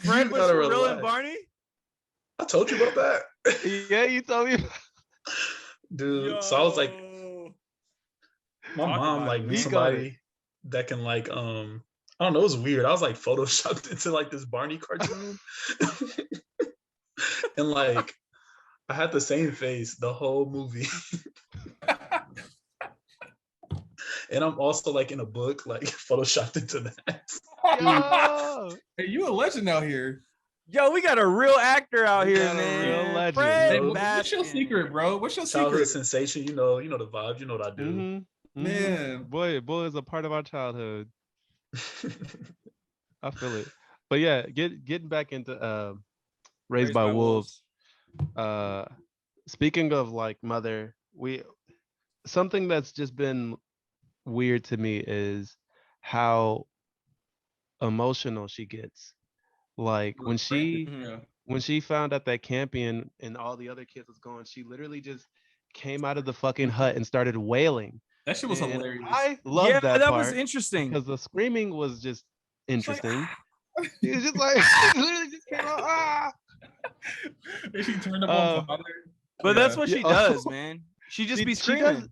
Fred was for real in Barney? I told you about that. Yeah, you told me. Dude, yo. So I was like, my mom like knew somebody that can like I don't know, it was weird. I was like photoshopped into like this Barney cartoon. And like I had the same face the whole movie. And I'm also like in a book, like photoshopped into that. Yo. Hey, you a legend out here. Yo, we got a real actor out here, man. Real legend. Fred, hey, what's your secret, bro? What's your childhood secret? sensation? You know the vibes. You know what I do. Man, boy is a part of our childhood. I feel it. But yeah, getting back into Raised by Wolves. Speaking of like mother, something that's just been weird to me is how emotional she gets. Like when she found out that Campion and all the other kids was going, she literally just came out of the fucking hut and started wailing. That shit was hilarious. I love that part. That was interesting because the screaming was just interesting. It was just like she literally just came out. Ah! She turned up on father. But that's what she does, man. She just be screaming.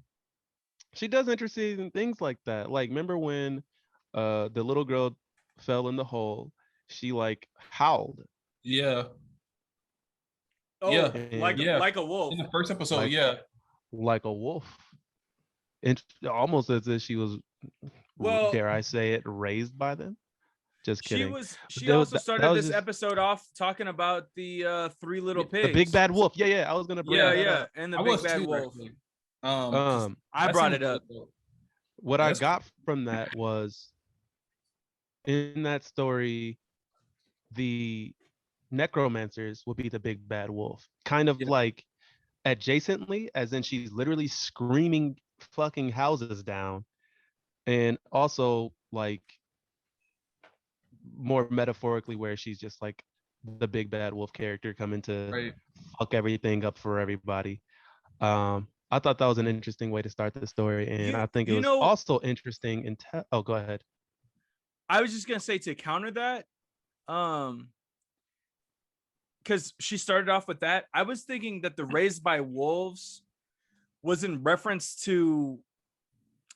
She does interesting things like that. Like remember when the little girl fell in the hole? She like howled. Yeah. Oh, yeah. Like a wolf. In the first episode, like a wolf. Almost as if she was, dare I say it, raised by them. Just kidding. She also started this episode off talking about the three little pigs. The big bad wolf. Yeah. I was gonna bring that up. And the big bad wolf. I brought it up. What I got from that was in that story, the necromancers will be the big bad wolf. Kind of like adjacently, as in she's literally screaming fucking houses down. And also like more metaphorically where she's just like the big bad wolf character coming to fuck everything up for everybody. I thought that was an interesting way to start the story, and I think it was also interesting. Go ahead. I was just gonna say to counter that, because she started off with that. I was thinking that the Raised by Wolves was in reference to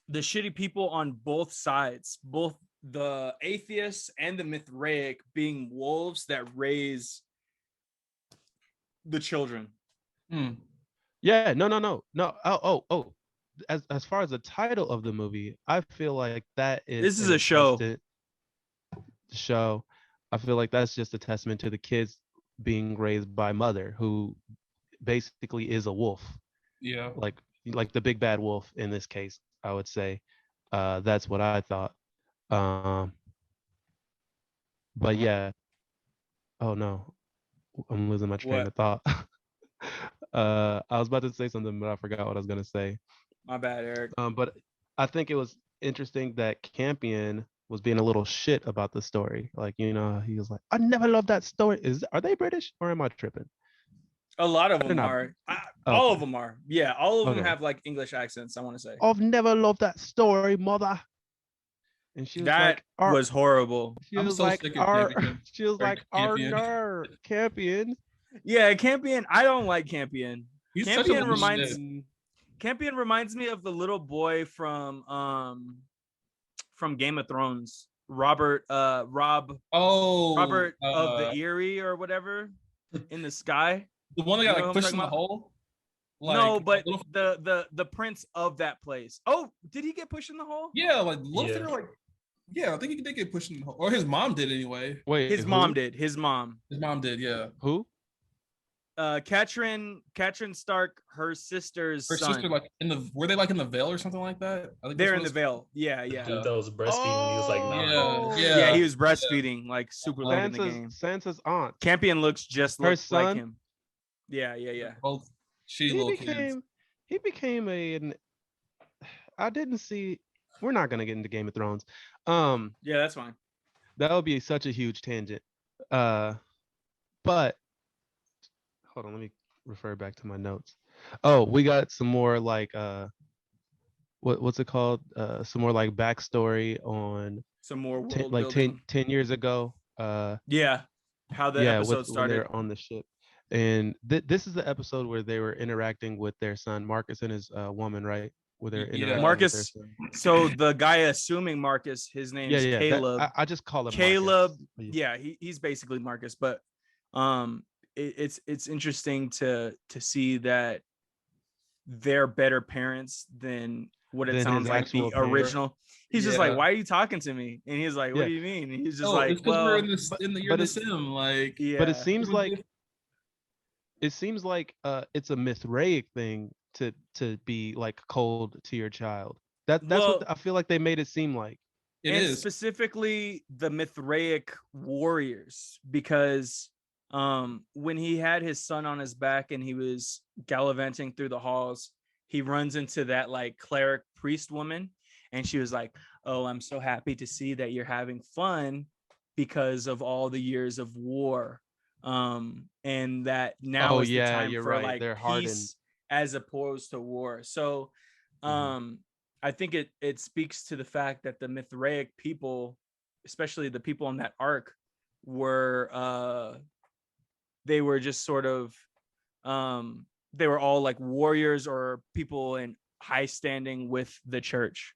the shitty people on both sides, both the atheists and the Mithraic being wolves that raise the children. Yeah, no. Oh. As far as the title of the movie, I feel like that is This is a show. Show. I feel like that's just a testament to the kids being raised by mother, who basically is a wolf. Yeah. Like the big bad wolf in this case, I would say. That's what I thought. But yeah. Oh no, I'm losing my train of thought. I was about to say something, but I forgot what I was gonna say. My bad, Eric. But I think it was interesting that Campion was being a little shit about the story. Like, he was like, "I never loved that story." Are they British or am I tripping? A lot of them not. are. All of them are. Yeah, all of them Okay. have like English accents, I want to say. I've never loved that story, mother. And she was That like, was horrible. She I'm was so like, sick of Campion. she was like, Campion. Campion. Yeah, Campion. I don't like Campion. He's Campion such a Campion reminds me of the little boy from Game of Thrones. Robert of the Eyrie or whatever in the sky. The one that got like pushed in the about? hole. No, but the prince of that place. Oh, did he get pushed in the hole? Yeah, like I think he did get pushed in the hole, or his mom did anyway. Wait, his mom did. His mom did. Yeah. Who? Katrin Stark, her sister, like were they like in the Vale or something like that? I think they're in the Vale. Yeah. Dude, that was breastfeeding when he was like 9. Yeah, he was breastfeeding like super late in the game. Sansa's aunt. Campion looks just like him. Yeah. Both He became an. I didn't see. We're not gonna get into Game of Thrones. Yeah, that's fine. That would be such a huge tangent. But hold on, let me refer back to my notes. Oh, we got some more like what's it called? Some more like backstory on some more world like 10 years ago. Yeah, how the episode started. When they're on the ship. And this is the episode where they were interacting with their son, Marcus, and his woman, right? Where they're interacting Marcus. With their son. So the guy assuming Marcus, his name is Caleb. I just call him Caleb. Marcus. Yeah, he's basically Marcus, but it's interesting to see that they're better parents than what it sounds like the original. He's just like, "Why are you talking to me?" And he's like, "What do you mean?" And he's just like, it's "Well, we're in the year of the sim, like." Yeah. But it seems like it's a Mithraic thing to be like cold to your child. That's what I feel like they made it seem like. It is specifically the Mithraic warriors, because when he had his son on his back and he was gallivanting through the halls, he runs into that like cleric priest woman, and she was like, "Oh, I'm so happy to see that you're having fun because of all the years of war." And that now is the time for right. like they're peace hardened as opposed to war. So I think it speaks to the fact that the Mithraic people, especially the people in that arc, were they were just sort of they were all like warriors or people in high standing with the church.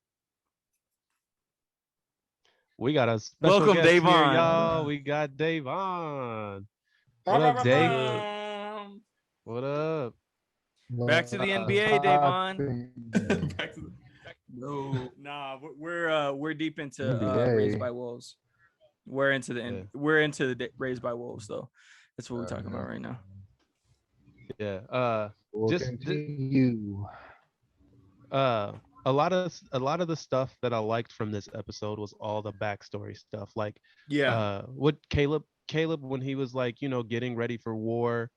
We got a special welcome guest Dave here, on. y'all. We got Dave on. What up, Dave? What up? Back to the NBA, Dave on. No. Nah, we're deep into Raised by Wolves. We're into the Raised by Wolves though. That's what we're talking about right now. Yeah. Just you. A lot of the stuff that I liked from this episode was all the backstory stuff. Like what Caleb when he was like, getting ready for war,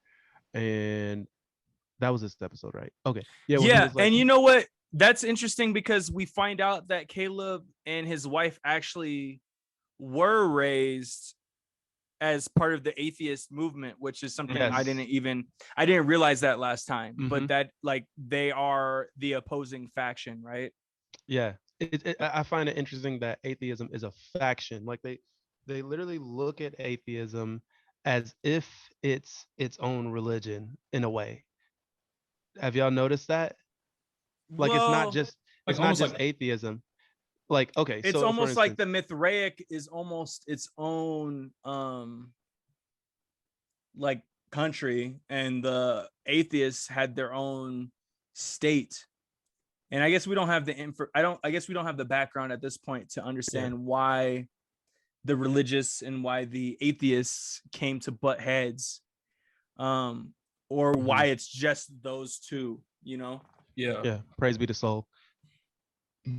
and that was this episode, right? Okay. Yeah. Yeah, like, and you know what? That's interesting because we find out that Caleb and his wife actually were raised as part of the atheist movement, which is something I didn't realize that last time, but that like they are the opposing faction, right? Yeah. I find it interesting that atheism is a faction. Like they literally look at atheism as if it's its own religion in a way. Have y'all noticed that? Like Well, it's Like not almost just like atheism. Like okay, it's so for almost like instance, the Mithraic is almost its own like country, and the atheists had their own state. And I guess we don't have the I guess we don't have the background at this point to understand why the religious and why the atheists came to butt heads, or why it's just those two, you know. yeah. yeah, praise be the soul.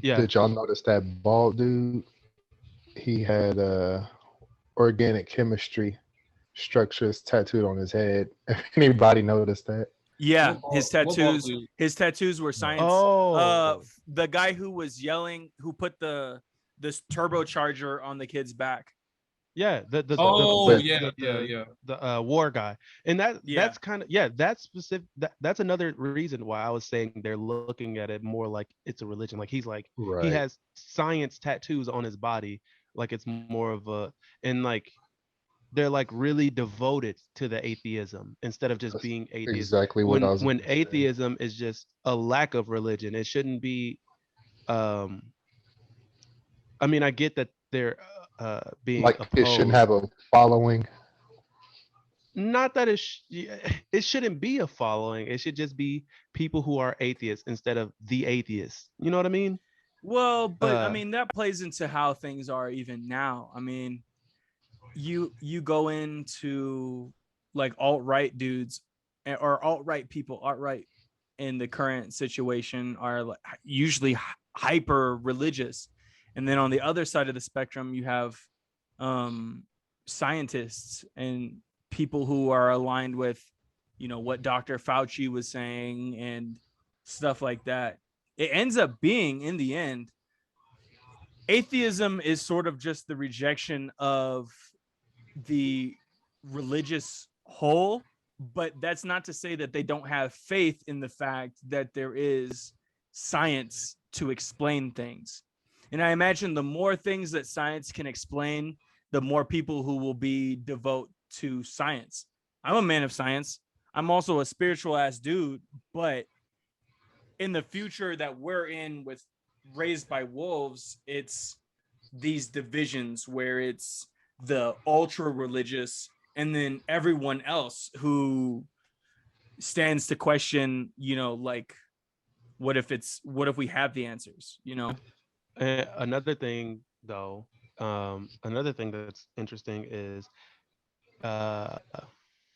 Yeah. Did y'all notice that bald dude? He had organic chemistry structures tattooed on his head. Anybody noticed that? Yeah, his What ball tattoos, dude? his tattoos were No. science. Oh, The guy who was yelling, who put this turbocharger on the kid's back. yeah, Oh But the war guy, and Yeah. that's kind of that's specific. That's another reason why I was saying they're looking at it more like it's a religion. Like he's like he right, has science tattoos on his body, like it's more of a and like they're like really devoted to the atheism instead of just that's being atheist. exactly what I was When gonna say. atheism is just a lack of religion, it shouldn't be. Um, I mean, I get that they're being Like it shouldn't opposed. have a following. Not that it shouldn't be a following. It should just be people who are atheists instead of the atheists. You know what I mean? Well, but I Uh, mean that plays into how things are even now. I mean, you go into like alt-right dudes or alt-right people, alt-right in the current situation are like usually hyper religious. And then on the other side of the spectrum, you have um scientists and people who are aligned with, you know, what Dr. Fauci was saying and stuff like that. It ends up being, in the end, atheism is sort of just the rejection of the religious whole, but that's not to say that they don't have faith in the fact that there is science to explain things. And I imagine the more things that science can explain, the more people who will be devote to science. I'm a man of science. I'm also a spiritual ass dude, but in the future that we're in with Raised by Wolves, it's these divisions where it's the ultra religious and then everyone else who stands to question, you know, like what if we have the answers, you know? another thing though, another thing that's interesting is uh,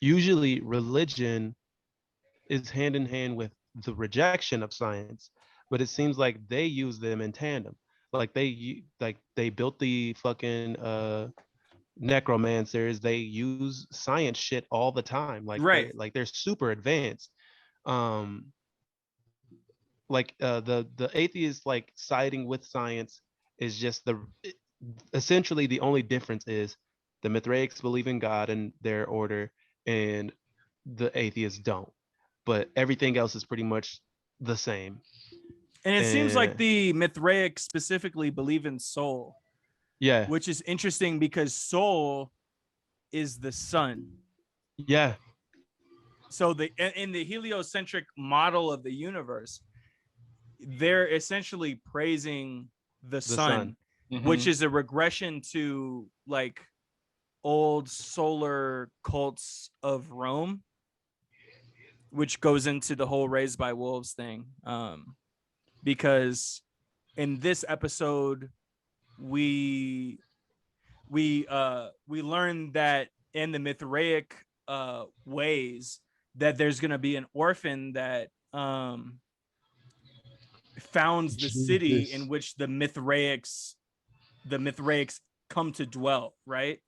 usually religion is hand in hand with the rejection of science, but it seems like they use them in tandem. Like they built the fucking necromancers. They use science shit all the time. Right. They're super advanced. Um, the atheist like siding with science is just essentially the only difference is the Mithraics believe in God and their order, and the atheists don't. But everything else is pretty much the same. And it seems like And the Mithraic specifically believe in soul, yeah, which is interesting because soul is the sun. yeah, So in the heliocentric model of the universe, they're essentially praising the the sun, sun. which is a regression to like old solar cults of Rome, which goes into the whole Raised by Wolves thing. Because in this episode, we learned that in the Mithraic ways that there's gonna be an orphan that founds the city in Jesus. which the Mithraics come to dwell, right?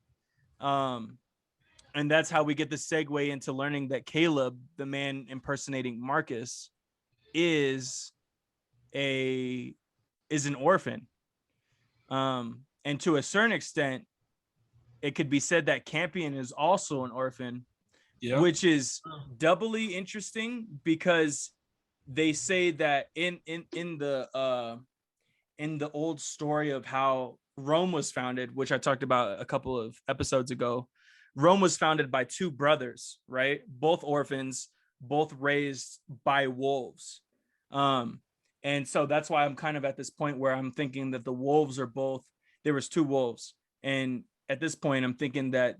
And that's how we get the segue into learning that Caleb, the man impersonating Marcus, is an orphan. And to a certain extent, it could be said that Campion is also an orphan, which is doubly interesting because they say that in the old story of how Rome was founded, which I talked about a couple of episodes ago, Rome was founded by two brothers, right? Both orphans, both raised by wolves. And so that's why I'm kind of at this point where I'm thinking that the wolves are both, there was two wolves. And at this point, I'm thinking that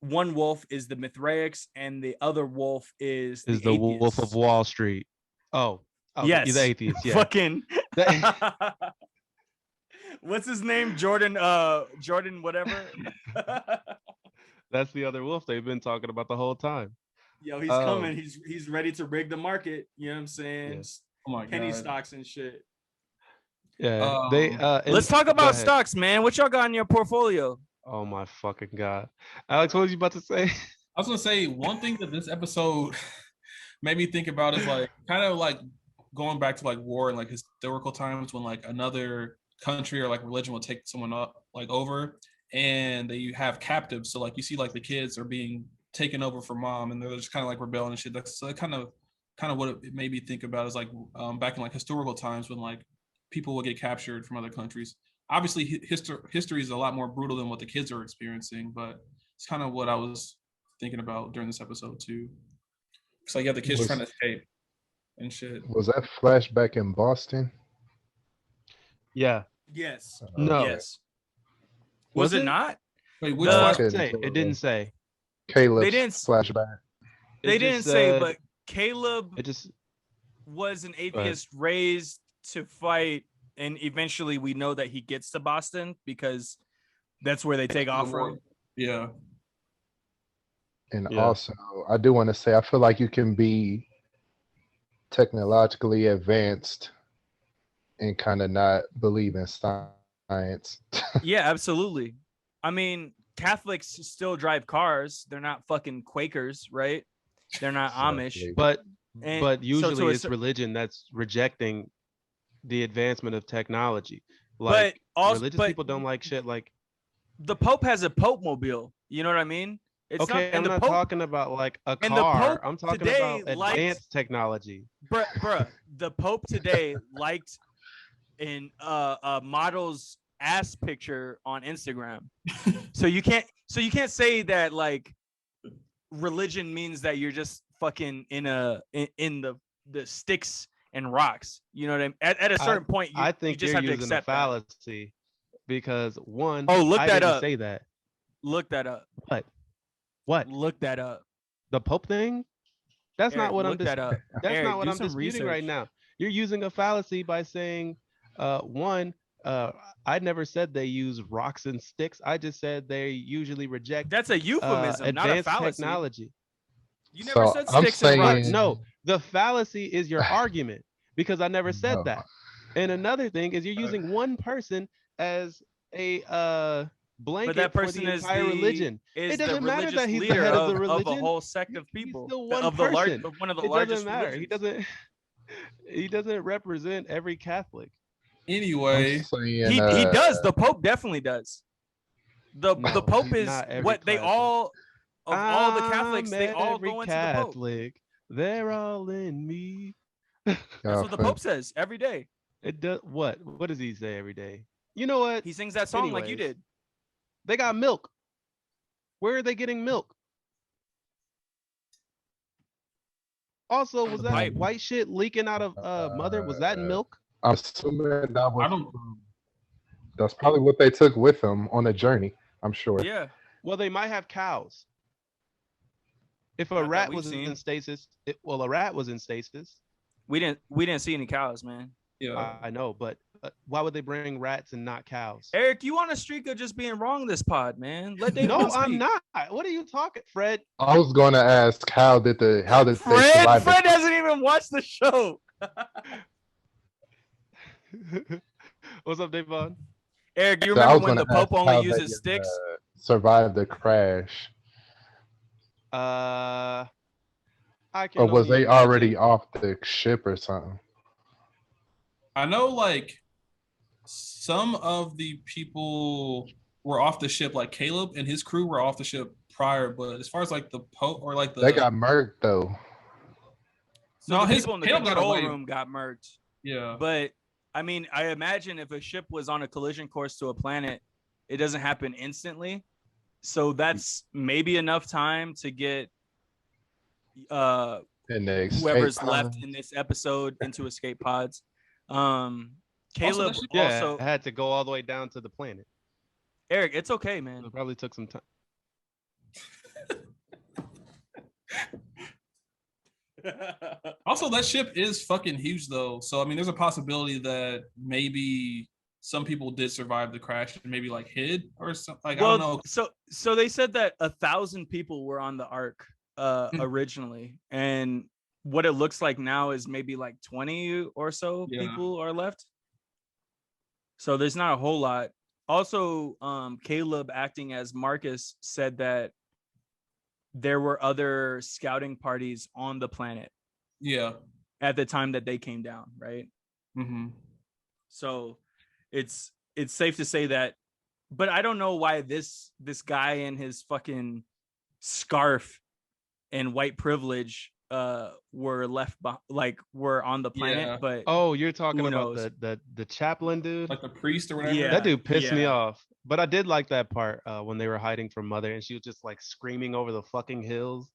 one wolf is the Mithraics and the other wolf is the Wolf of atheists. Wall Street. Oh, yes. The atheist. Yeah. Fucking. What's his name? Jordan, whatever. That's the other wolf they've been talking about the whole time. Yo, he's coming. He's ready to rig the market. You know what I'm saying? Yeah. Oh my Penny God. stocks and shit. Yeah. Let's talk about stocks, man. What y'all got in your portfolio? Oh my fucking God. Alex, what was you about to say? I was gonna say one thing that this episode made me think about is like kind of like going back to like war and like historical times when like another country or like religion will take someone up like over and they have captives. So like you see like the kids are being taken over for mom and they're just kind of like rebelling and shit. That's so kind of what it made me think about is like back in like historical times when like people would get captured from other countries. Obviously history is a lot more brutal than what the kids are experiencing, but it's kind of what I was thinking about during this episode too. It's like you have the kids trying to escape and shit. Was that flashback in Boston? Yeah. Yes. No. Yes. Was it not? Wait, which It didn't say. Caleb's They didn't- flashback. They didn't say, but Caleb it just was an atheist raised to fight, and eventually we know that he gets to Boston because that's where they take off from. Yeah. And Yeah. also, I do want to say, I feel like you can be technologically advanced and kind of not believe in science. Yeah, absolutely. I mean, Catholics still drive cars. They're not fucking Quakers, right? They're not Amish. Exactly. but And but so usually to a it's cer- religion that's rejecting the advancement of technology. Like but also, religious but people don't like shit like the Pope has a Pope mobile. You know what I mean? It's okay, not, I'm the not Pope, talking about like a and the car. Pope I'm talking today about likes- advanced technology. bruh. The Pope today liked in a model's ass picture on Instagram. So you can't say that like religion means that you're just fucking in the sticks and rocks. You know what I mean? At a certain point, I you think just you're have to using a accept that. fallacy because one, Oh, look I that didn't up. say that. Look that up. What? Look that up. The Pope thing? That's Eric, not what I'm look that up. That's Eric, not what do I'm some disputing right research. now. You're using a fallacy by saying, one, I never said they use rocks and sticks. I just said they usually reject That's a euphemism, not a advanced fallacy. technology. You never So said I'm sticks and rocks. saying- No, the fallacy is your argument because I never said No. that. And another thing is you're using one person as a blanket But that for person the is entire religion. is It doesn't the matter religious that he's the leader head of of the a religion. whole sect of He's people. still one Of the person. one of the It largest doesn't matter. religions. He doesn't represent every Catholic. Anyway, I'm saying, He does. The Pope definitely does. The No, Pope he's is not every what they Catholic. all of all the Catholics. They I'm all every go into the Pope. Catholic. They're all in me. That's what the y'all Pope says every day. It does what? What does he say every day? You know what? He sings that song like you Anyways. did. They got milk. Where are they getting milk? Also, was The that pipe. white shit leaking out of mother? Was that milk? I'm assuming that I was, don't. that's probably what they took with them on the journey. I'm sure. Yeah. Well, they might have cows. If a Not that rat we've was seen. in stasis, a rat was in stasis. We didn't see any cows, man. Yeah. I know, but why would they bring rats and not cows? Eric, you on a streak of just being wrong this pod, man. Let David No, Bond I'm speak. not. What are you talking, Fred? I was going to ask how did they Fred survive? Fred hasn't even watched the show. What's up, Davon? Eric, you So I remember was when the gonna Pope ask only how uses they, sticks? survived the crash, I can. or was only they imagine. already off the ship or something? I know like some of the people were off the ship, like Caleb and his crew were off the ship prior, but as far as like the Pope or like the They got murked though. So No, the his people in the tail got control away. room got murked. yeah. But I mean, I imagine if a ship was on a collision course to a planet, it doesn't happen instantly. So that's maybe enough time to get And the escape whoever's pod. left in this episode into escape pods. Also, Caleb that shit- Yeah, also I had to go all the way down to the planet. Eric, it's okay, man. It probably took some time. Also, that ship is fucking huge, though. So, I mean, there's a possibility that maybe some people did survive the crash and maybe like hid or something. Like, I don't know. So they said that 1,000 people were on the Ark originally, and what it looks like now is maybe like 20 or so people are left. So there's not a whole lot. Also, Caleb acting as Marcus said that there were other scouting parties on the planet. Yeah. At the time that they came down, right? Mm-hmm. So it's safe to say that, but I don't know why this guy in his fucking scarf and white privilege were left were on the planet. Yeah. But Oh, you're talking who about knows? the chaplain dude? Like the priest or whatever. Yeah. That dude pissed me yeah. off. But I did like that part when they were hiding from Mother and she was just like screaming over the fucking hills.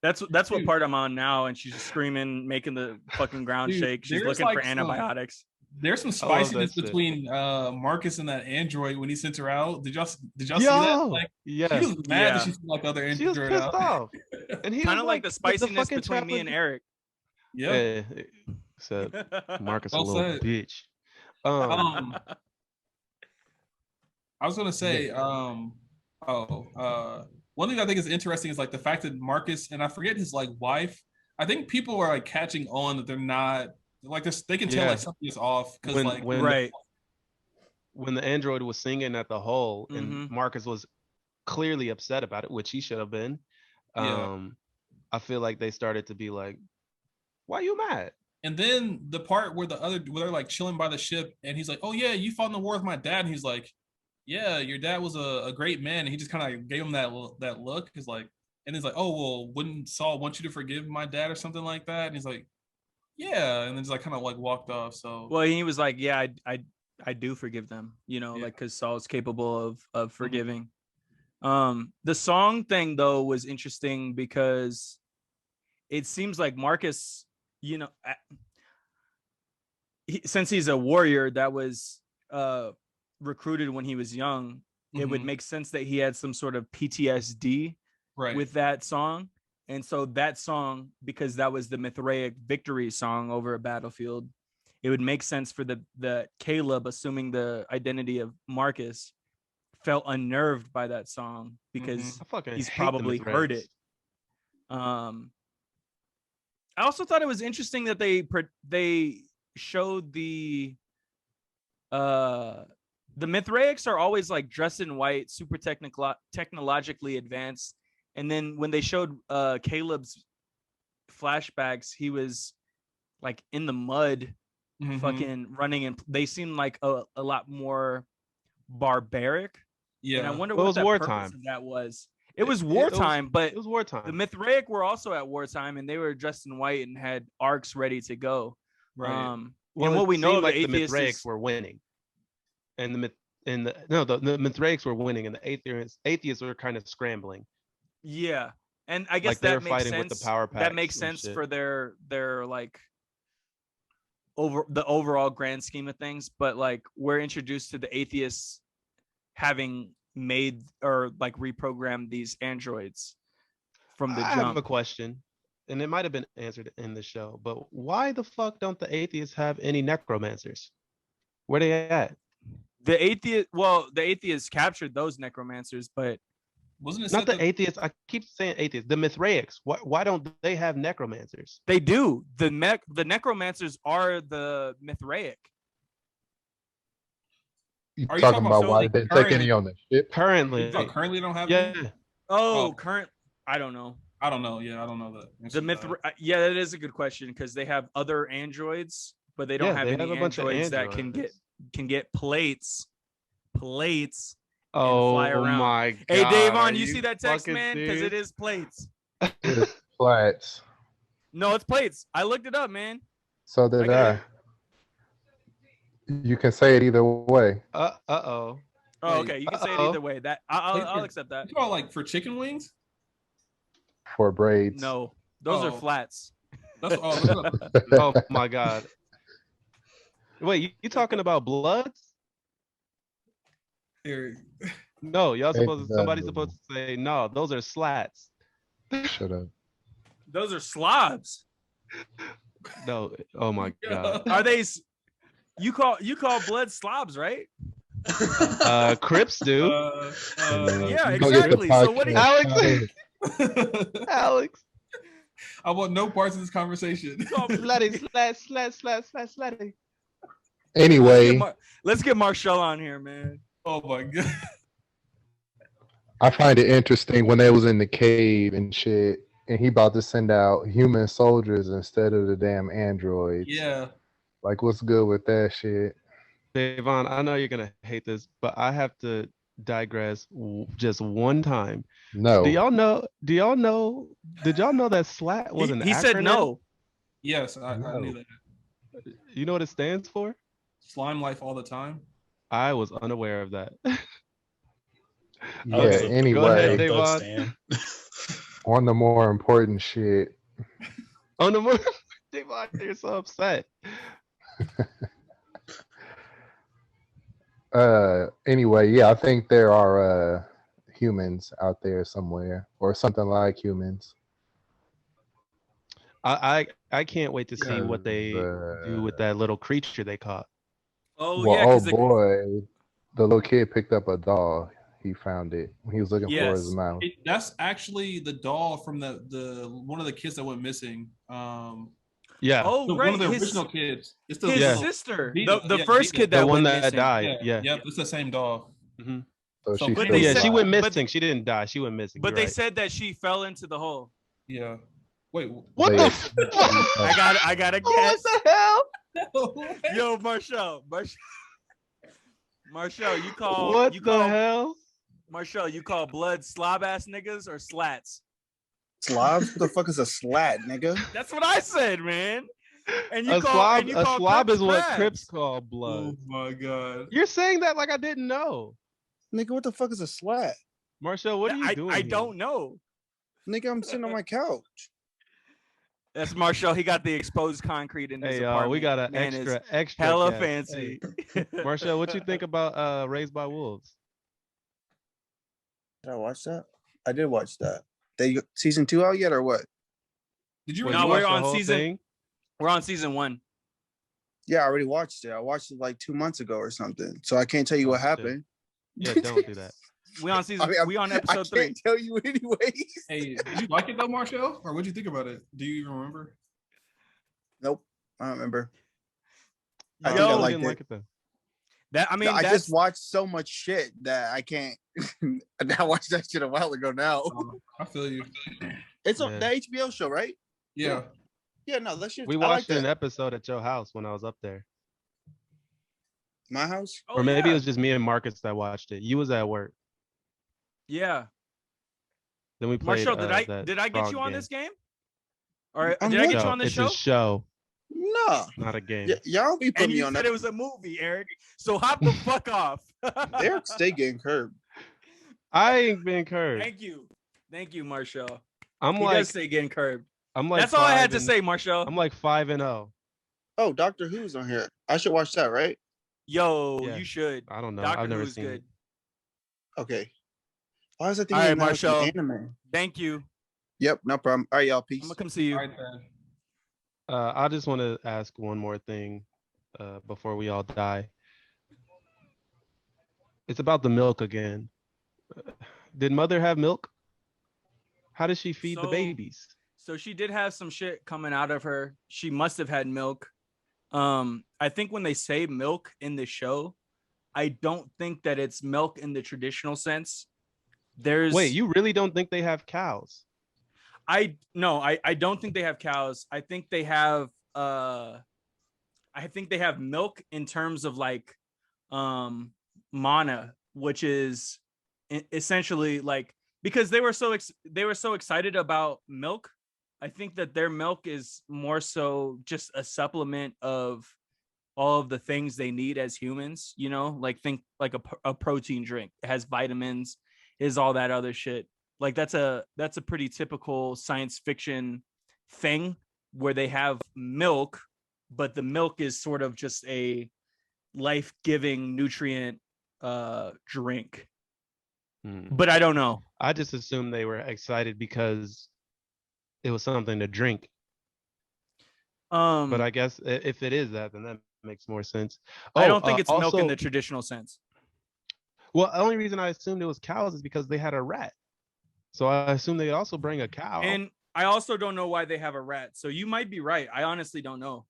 That's what Dude. part I'm on now, and she's just screaming, making the fucking ground Dude, shake. She's there's looking for like some- antibiotics. There's some I love that spiciness shit. between Marcus and that android when he sent her out. Did y'all see that? Yo, Like, yeah. she was mad Yeah. that she sent like other She was android pissed out. off. And he Kind of was like the spiciness fucking between me and chaplain- Eric. Yeah. Yeah. Said Marcus Well a little said. bitch. I was gonna say, one thing I think is interesting is like the fact that Marcus and I forget his like wife. I think people are like catching on that they're not like this. They can tell Yeah. like something is off because like Right. When the android was singing at the hole and Mhm. Marcus was clearly upset about it, which he should have been. Yeah. I feel like they started to be like, why you mad? And then the part where where they're like chilling by the ship, and he's like, "Oh yeah, you fought in the war with my dad." And he's like, "Yeah, your dad was a great man." And he just kind of like gave him that look. He's like, and he's like, "Oh well, wouldn't Saul want you to forgive my dad or something like that?" And he's like, "Yeah," and then just like kind of like walked off. So Well, he was like, "Yeah, I do forgive them." You know, Yeah. like because Saul's capable of forgiving. The song thing though was interesting because it seems like Marcus, you know, since he's a warrior that was recruited when he was young, it would Mhm. make sense that he had some sort of PTSD right. with that song. And so that song, because that was the Mithraic victory song over a battlefield, it would make sense for the Caleb, assuming the identity of Marcus, felt unnerved by that song because I fucking he's hate the probably heard Mithraics. it. I also thought it was interesting that they showed the Mithraics are always like dressed in white, super technologically advanced. And then when they showed Caleb's flashbacks, he was like in the mud, Mhm. fucking running, and they seemed like a lot more barbaric. Yeah. And I wonder Well, it what was that wartime. purpose of that was. It was wartime, but It was wartime. the Mithraic were also at wartime, and they were dressed in white and had arcs ready to go. Right. And Well, what it we know seemed of like the the atheists Mithraics is, were winning, and the Mithraics were winning, and the atheists were kind of scrambling. yeah, and I guess Like they that were makes fighting sense. with the power That makes packs and sense shit. for their like over the overall grand scheme of things. But like we're introduced to the atheists having made or like reprogrammed these androids from the I have jump. a question, and it might have been answered in the show, but why the fuck don't the atheists have any necromancers? Where they at? The atheists captured those necromancers, but Wasn't it Not said the atheists. I keep saying atheists. The Mithraics. Why don't they have necromancers? they do. The necromancers are the Mithraic. You Are you talking talking about about why so they didn't take currently- any on the ship? Currently, currently don't have yeah. any? Oh, Oh. current. I don't know. I don't know. Yeah, I don't know that. The yeah, that is a good question because they have other androids, but they don't have they any have a bunch of androids that androids. can get plates, and Oh fly around. my god! Hey, Davon, are you see that text, fucking man? Because it serious? is plates. It's flats. No, it's plates. I looked it up, man. So did I I. You can say it either way. Uh-oh. Oh, Wait, Okay, you can say it Uh-oh. either way. That I'll accept that. You call like for chicken wings? For braids. No, those are Oh. flats. That's all. Oh my God. Wait, you talking about Bloods? Here. No, y'all somebody's No. supposed to say no. Those are slats. Shut up. Those are slobs. No. Oh my God. Are they? You call blood slobs, right? Crips do. Yeah, You don't get the exactly. So what do you- podcast Alex. started. Alex. I want no parts of this conversation. Slutty, slutty. Anyway, let's get Marshall on here, man. Oh my god. I find it interesting when they was in the cave and shit, and he about to send out human soldiers instead of the damn androids. Yeah. Like, what's good with that shit? Devon, I know you're gonna hate this, but I have to digress just one time. No. Do y'all know? Did y'all know that SLAT was an He said acronym? no. Yes, I No. knew that. You know what it stands for? Slime life all the time. I was unaware of that. Yeah, Okay, go anyway, ahead, Devon. Stan. on the more important shit. On the more, Devon, you're so upset. Anyway, yeah, I think there are humans out there somewhere, or something like humans. I can't wait to see what they do with that little creature they caught. Oh Well, yeah, oh 'cause boy, the little kid picked up a doll. He found it. He was looking for his Yes. mouth. That's actually the doll from the one of the kids that went missing. Yeah, oh One right, of the his original kids. It's the his Yeah. little- sister, Vita, the yeah, first Vita. kid that the one went that missing. died. Yeah. Yep, it's the same doll. Mhm. So So- she But still they Yeah, said- she went alive. missing. She didn't die. She went missing. But You're they right. said that she fell into the hole. Yeah. Wait. What They- the fuck? I got to What guess. the hell? Yo, Marshall, you call What you the call hell? Marshall, you call blood slob ass niggas or slats? Slobs? What the fuck is a slat, nigga? That's what I said, man. And you A call slob, and you a call slob Crips is what crabs. Crips call Oh blood. my god. You're saying that like I didn't know. Nigga, what the fuck is a slat? Marshall, what are you doing? I here? don't know. Nigga, I'm sitting on my couch. That's Marshall. He got the exposed concrete in his Hey, apartment. we got an Man is extra hella guest. fancy. Hey, Marshall, what you think about Raised by Wolves? Did I watch that? I did watch that. They season 2 out yet or what? Did you Well, No, really we're watched the on whole season- thing? We're on season 1. Yeah, I already watched it. I watched it like 2 months ago or something. So I can't tell you Oh, what shit. happened. Yeah, don't do that. We on season. I mean, we on I episode 3. can't tell you anyways. Hey, did you like it though, Marshall? Or what'd you think about it? Do you even remember? Nope, I don't remember. I Yo, think I you liked didn't it. like it though. That I mean, I that's just watched so much shit that I can't. I watched that shit a while ago now. I feel you. It's Yeah. the HBO show, right? Yeah. Yeah, no, that shit. We I like watched an that. episode at your house when I was up there. My house. oh, Or maybe yeah. it was just me and Marcus that watched it. You was at work. Yeah. Then we played. Marshall, did I that get frog you on game. this game? Or On did I what? get you on this It's show? a show, No, not a game. y'all be putting And me you on said that. it was a movie, Eric. So hop the fuck off. Eric, stay getting curbed. I ain't been curbed. Thank you, Marshall. I'm He like, does say getting curbed. I'm like. That's all I had 5 to and- say, Marshall. I'm like 5-0. Oh, Doctor Who's on here. I should watch that, right? Yo, Yeah. you should. I don't know. Doctor I've never Who's seen good. it. Okay. Why is that thing All right, not like an Marshall. anime? Thank you. Yep, no problem. All right, y'all. I'm Peace. gonna come see you. All right then. I just want to ask one more thing before we all die. It's about the milk again. Did mother have milk? How does she feed the So- babies? So she did have some shit coming out of her. She must have had milk. I think when they say milk in the show, I don't think that it's milk in the traditional sense. There's Wait, you really don't think they have cows? I don't think they have cows. I think they have milk in terms of like mana, which is essentially like because they were so excited about milk. I think that their milk is more so just a supplement of all of the things they need as humans, you know, like think like a protein drink. It has vitamins, is all that other shit. Like that's a pretty typical science fiction thing where they have milk, but the milk is sort of just a life-giving nutrient drink. But I don't know. I just assumed they were excited because it was something to drink. But I guess if it is that, then that makes more sense. I don't think it's milk in the traditional sense. Well, the only reason I assumed it was cows is because they had a rat. So I assume they also bring a cow. And I also don't know why they have a rat. So you might be right. I honestly don't know.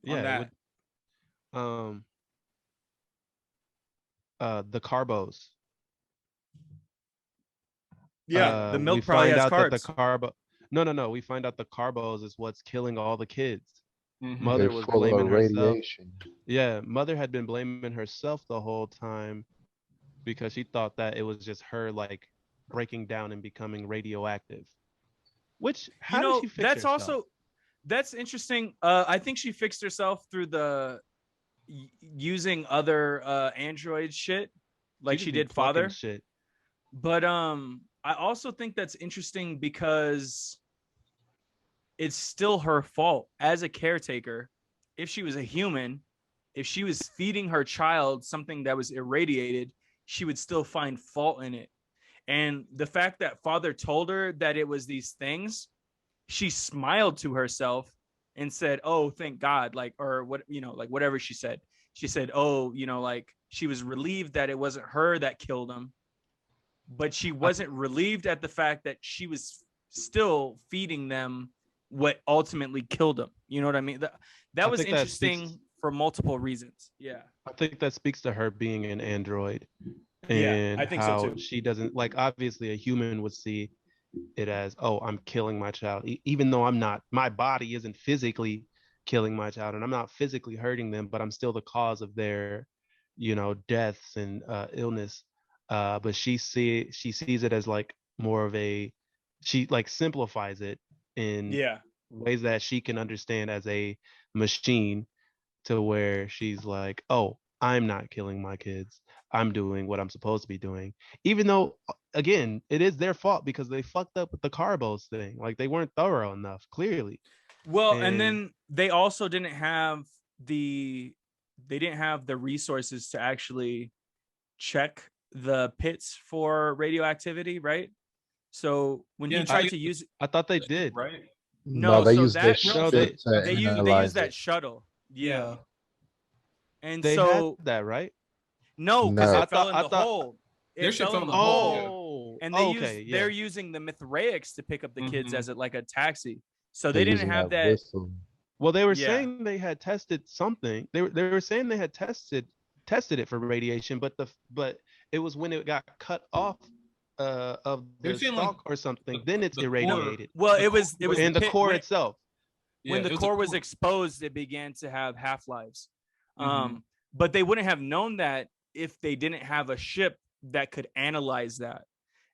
Yeah. The carbos. Yeah, the milk probably has carbs. No. We find out the carbos is what's killing all the kids. Mm-hmm. Mother was blaming herself. Radiation. Yeah, mother had been blaming herself the whole time because she thought that it was just her like breaking down and becoming radioactive. Which how did she fix herself? That's interesting. I think she fixed herself through the using other android shit, like she did father. Shit. But I also think that's interesting because it's still her fault as a caretaker. If she was a human, if she was feeding her child something that was irradiated, she would still find fault in it. And the fact that father told her that it was these things, she smiled to herself and said, "Oh, thank God," like, or what, you know, like whatever she said. She said, "Oh, you know, like she was relieved that it wasn't her that killed him." But she wasn't relieved at the fact that she was still feeding them what ultimately killed them. You know what I mean? That was interesting for multiple reasons. Yeah. I think that speaks to her being an android. And I think how so too. she doesn't, like, obviously a human would see it as, oh, I'm killing my child. Even though I'm not, my body isn't physically killing my child and I'm not physically hurting them, but I'm still the cause of their, you know, deaths and illness. But she sees it as like more of a, she like simplifies it in ways that she can understand as a machine, to where she's like, oh, I'm not killing my kids. I'm doing what I'm supposed to be doing. Even though, again, it is their fault because they fucked up with the carbos thing. Like they weren't thorough enough, clearly. Well, and then they also didn't have the resources to actually check the pits for radioactivity, right? So when he tried to use, I thought they did. Right? No, they so used that they use that shuttle. Yeah. And they so had that, right? No, because it fell in the hole. Their shit fell in the hole. And they're using the Mithraics to pick up the kids as like a taxi. So they They're didn't have that. Whistle. Well, they were saying they had tested something. They were saying they had tested it for radiation, but it was when it got cut off of the stalk or something. Then it's irradiated. Well, it was in the core itself. When the core was exposed, it began to have half-lives. But they wouldn't have known that if they didn't have a ship that could analyze that.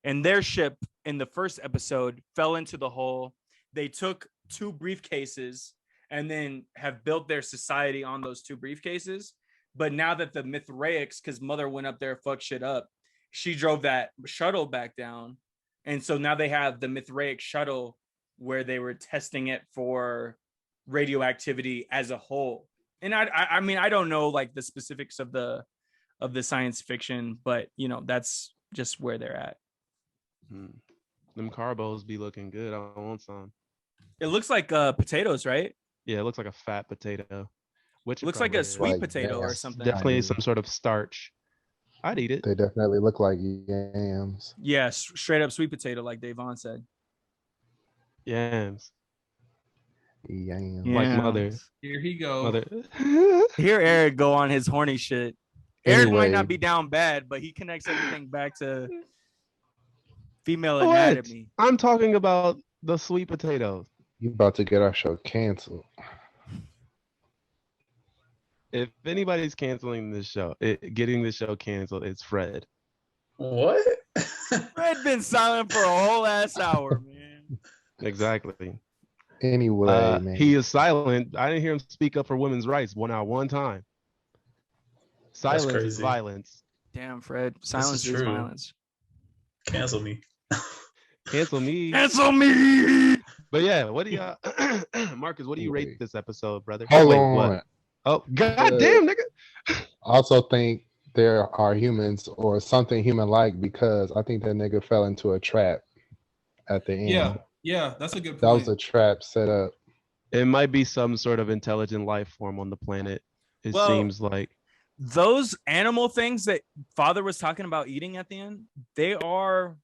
And their ship in the first episode fell into the hole. They took 2 briefcases and then have built their society on those 2 briefcases. But now that the Mithraics, because mother went up there, fucked shit up, she drove that shuttle back down. And so now they have the Mithraic shuttle where they were testing it for radioactivity as a whole. And I mean, I don't know like the specifics of the science fiction, but you know, that's just where they're at. Them carbos be looking good. I want some. It looks like potatoes, right? Yeah, it looks like a fat potato. Which looks like a sweet potato or something. Definitely some sort of starch. I'd eat it. They definitely look like yams. Yeah, straight up sweet potato, like Davon said. Yams. Yams. Like mother. Here he goes. Mother. Hear Eric go on his horny shit. Eric might not be down bad, but he connects everything back to female anatomy. I'm talking about the sweet potatoes. You about to get our show canceled. If anybody's canceling this show, getting this show canceled, it's Fred. What? Fred been silent for a whole ass hour, man. Exactly. Anyway, man. He is silent. I didn't hear him speak up for women's rights one time. Silence is crazy. violence. Damn, Fred. is Silence is true. violence. Cancel me. Cancel me. Cancel me. But yeah, what do y'all, Marcus? What do you rate Wait. this episode, brother? Hold Wait, on. what? Oh, goddamn, nigga. I also think there are humans or something human-like because I think that nigga fell into a trap at the end. Yeah, that's a good That was point. a trap set up. It might be some sort of intelligent life form on the planet. It Well, seems like. Those animal things that Father was talking about eating at the end, they are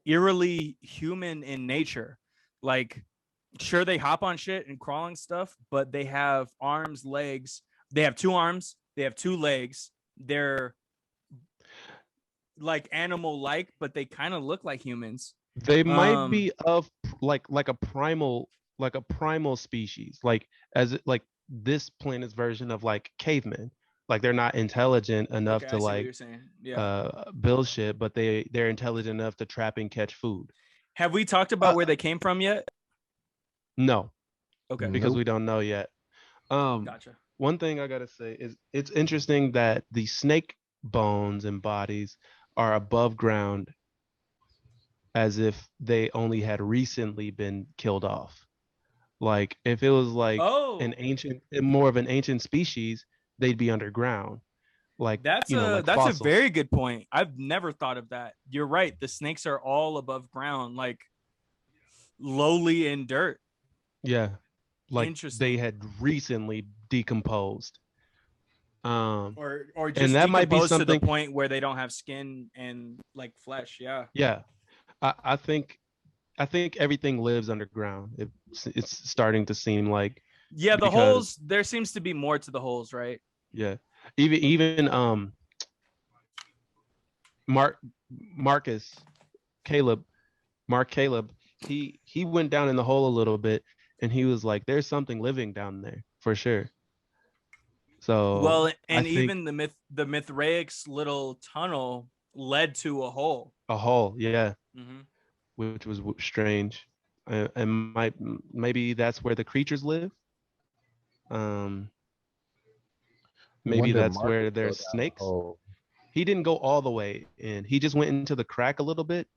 eerily human in nature. Like, sure, they hop on shit and crawling stuff, but they have arms, legs. They have 2 arms. They have 2 legs. They're like animal-like, but they kind of look like humans. They might be of like a primal species, like as it, like this planet's version of like cavemen. Like they're not intelligent enough Okay, to I see what like you're saying. Yeah. build shit, but they're intelligent enough to trap and catch food. Have we talked about where they came from yet? No, Okay. because we don't know yet. Gotcha. One thing I gotta say is it's interesting that the snake bones and bodies are above ground, as if they only had recently been killed off. Like if it was like more of an ancient species, they'd be underground. Like That's like a fossils. very good point. I've never thought of that. You're right. The snakes are all above ground, like lowly in dirt. Yeah. Like Interesting. they had recently decomposed. Or just and that might be decomposed to something the point where they don't have skin and like flesh. Yeah. Yeah. I think everything lives underground. It's starting to seem like Yeah, the because- holes, there seems to be more to the holes, right? Yeah. Even Mark Caleb, he went down in the hole a little bit and he was like, there's something living down there for sure. So well, and I even the Mithraic's little tunnel led to a hole. a hole, yeah. Mm-hmm. Which was strange. And maybe that's where the creatures live. Maybe that's where there's snakes. He didn't go all the way in. He just went into the crack a little bit,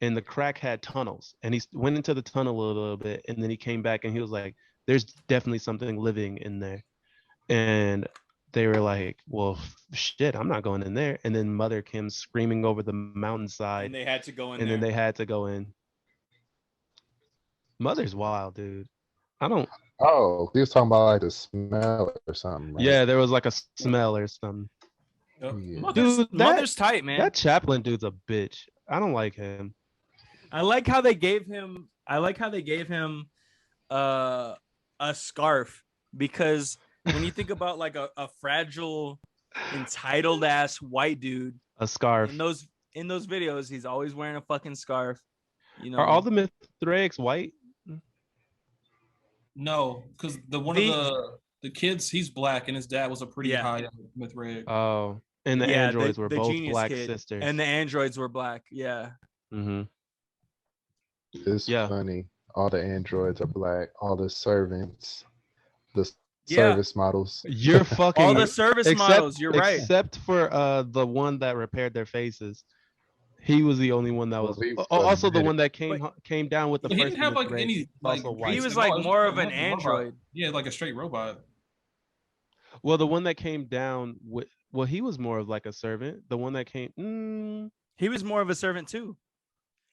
and the crack had tunnels. And he went into the tunnel a little bit, and then he came back and he was like, "There's definitely something living in there." And they were like, "Well, shit, I'm not going in there." And then Mother came screaming over the mountainside, And they had to go in and there. then they had to go in. Mother's wild, dude. I don't. Oh, he was talking about like the smell or something. Right? Yeah, there was like a smell or something. Yeah. Dude, Mother's tight, man. That Chaplin dude's a bitch. I don't like him. I like how they gave him a scarf, because when you think about like a fragile, entitled ass white dude, A scarf. in those videos, he's always wearing a fucking scarf. You know, Are all the Mithraics white? No, because of the kids, he's black, and his dad was a pretty high Mithraic. Oh, and the androids were the both genius black kid, sisters. and the androids were black. Yeah. Mm-hmm. It's funny. All the androids are black. All the servants, the service models. You're fucking all the service models. You're right. Except for the one that repaired their faces. He was the only one that was. Also, the one that came down with the He first. didn't have like any like. He was like more of an android. Yeah, like a straight robot. Well, the one that came down with. Well, he was more of like a servant. The one that came. He was more of a servant too.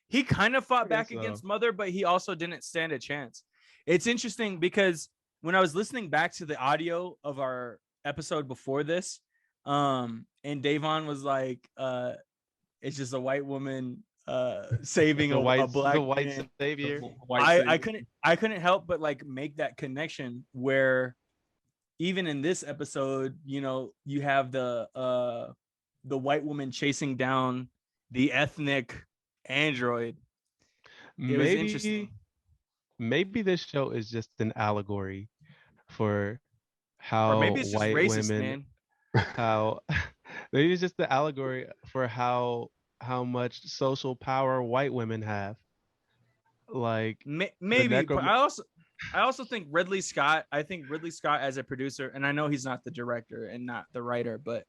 He kind of fought back against Mother, but he also didn't stand a chance. It's interesting because when I was listening back to the audio of our episode before this, and Davon was like, it's just a white woman saving a black the white man. savior. I couldn't help but like make that connection where even in this episode, you know, you have the white woman chasing down the ethnic android. It was interesting. Maybe this show is just an allegory for how or maybe it's just white racist, women, man. how maybe it's just the allegory for how much social power white women have. Like maybe, but I also also think Ridley Scott. I think Ridley Scott as a producer, and I know he's not the director and not the writer, but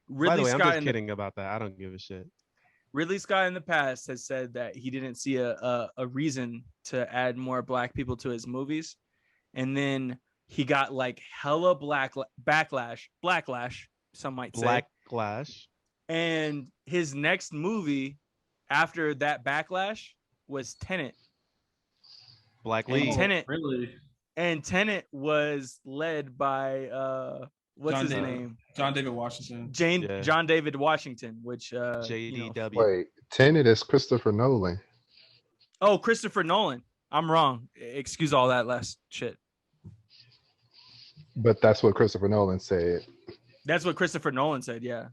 By the Ridley way, I'm Scott just kidding about that. I don't give a shit. Ridley Scott in the past has said that he didn't see a reason to add more black people to his movies, and then he got like hella backlash, some might say. Backlash. And his next movie after that backlash was Tenet. Black And Lead. Tenet, Really? and Tenet was led by what's his name? John David Washington. John David Washington, which JDW. Wait, Tenet is Christopher Nolan. Oh, Christopher Nolan. I'm wrong. Excuse all that last shit. But that's what Christopher Nolan said. That's what Christopher Nolan said. Yeah.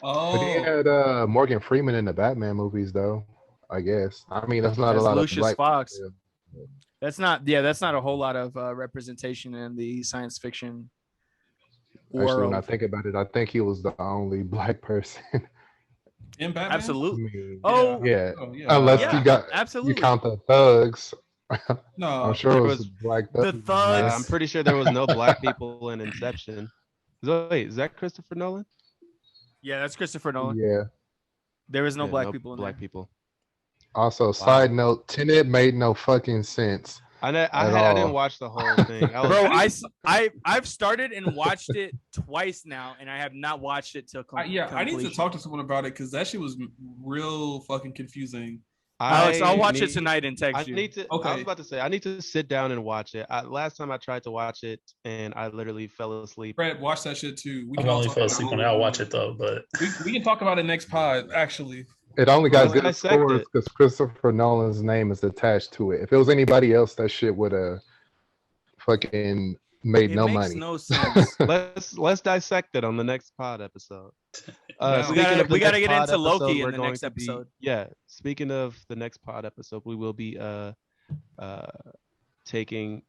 But he Oh, had Morgan Freeman in the Batman movies, though. I guess. I mean, that's not a lot Lucius of black Fox. people. That's not a whole lot of representation in the science fiction Actually, world. when I think about it, I think he was the only black person. in Batman. Absolutely. Oh, yeah. Oh, yeah. Unless Yeah, you absolutely. count the thugs. No, I'm sure there it was was black the thugs. thugs. I'm pretty sure there was no black people in Inception. Wait, is that Christopher Nolan? Yeah, that's Christopher Nolan. Yeah. There was no Yeah, black people in black there. people. Also, side note, Tenet made no fucking sense. I all. didn't watch the whole thing. Bro, I've started and watched it twice now, and I have not watched it till I need to completion. talk to someone about it because that shit was real fucking confusing. Alex, I'll watch it tonight and text you. Okay. I was about to say I need to sit down and watch it. Last time I tried to watch it and I literally fell asleep. Brad, watch that shit too. I'm only fell asleep on it. I'll watch it though, but we can talk about it next pod. Actually, It only got Well, good dissect scores it. because Christopher Nolan's name is attached to it. If it was anybody else, that shit would have fucking made It no makes money. no sense. Let's dissect it on the next pod episode. Yeah. Speaking of the we gotta next get into pod Loki episode, in we're the going next to be- episode. Yeah. Speaking of the next pod episode, we will be taking.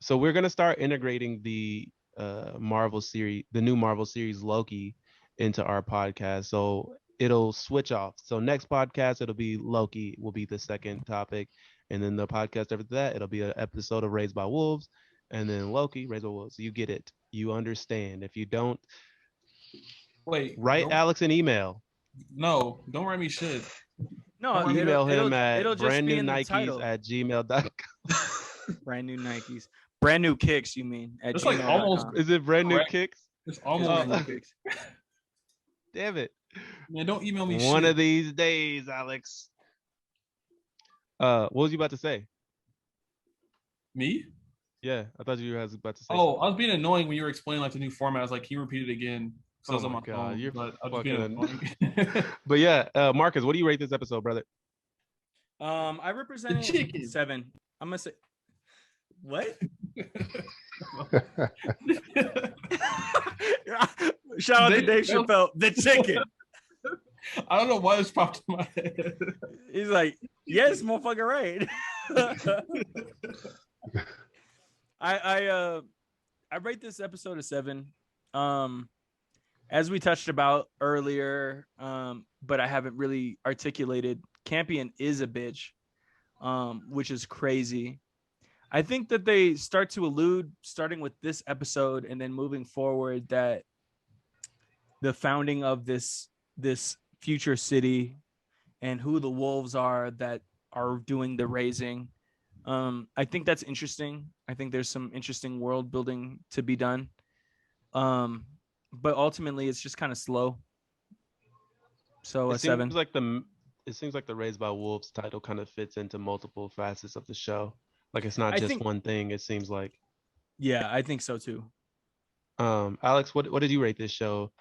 So we're gonna start integrating the Marvel series, the new Marvel series Loki, into our podcast. So it'll switch off. So next podcast it'll be Loki will be the second topic, and then the podcast after that it'll be an episode of Raised by Wolves, and then Loki Raised by Wolves. You get it. You understand. If you don't, wait. write don't- Alex an email. No, don't write me shit. No, Email him it'll at just be in the brandnewnikes title. at gmail.com. Brand new Nikes, brand new kicks. You mean at It's like gmail.com. almost- Is it brand new Correct. kicks? It's It's almost. brand new Oh. kicks. Damn it. Man, don't email me One shit. of these days, Alex. What was you about to say? Me? Yeah, I thought you were about to say. Oh, I was being annoying when you were explaining like the new format. I was like, can you repeat it again? So I was Oh on my my God, phone. you're But I was being fucking- annoying. But yeah, Marcus, what do you rate this episode, brother? I represented chicken. 7. I'm gonna say what? Shout out to Dave Chappelle, the chicken. I don't know why this popped in my head. He's like, yes, motherfucker, right. I rate this episode a 7. As we touched about earlier, but I haven't really articulated. Campion is a bitch, which is crazy. I think that they start to allude, starting with this episode and then moving forward, that the founding of this future city and who the wolves are that are doing the raising. I think that's interesting. I think there's some interesting world building to be done. But ultimately it's just kind of slow. So a 7. It seems like the Raised by Wolves title kind of fits into multiple facets of the show. Like it's not I just think- one thing. It seems like. Yeah, I think so too. Alex, what did you rate this show?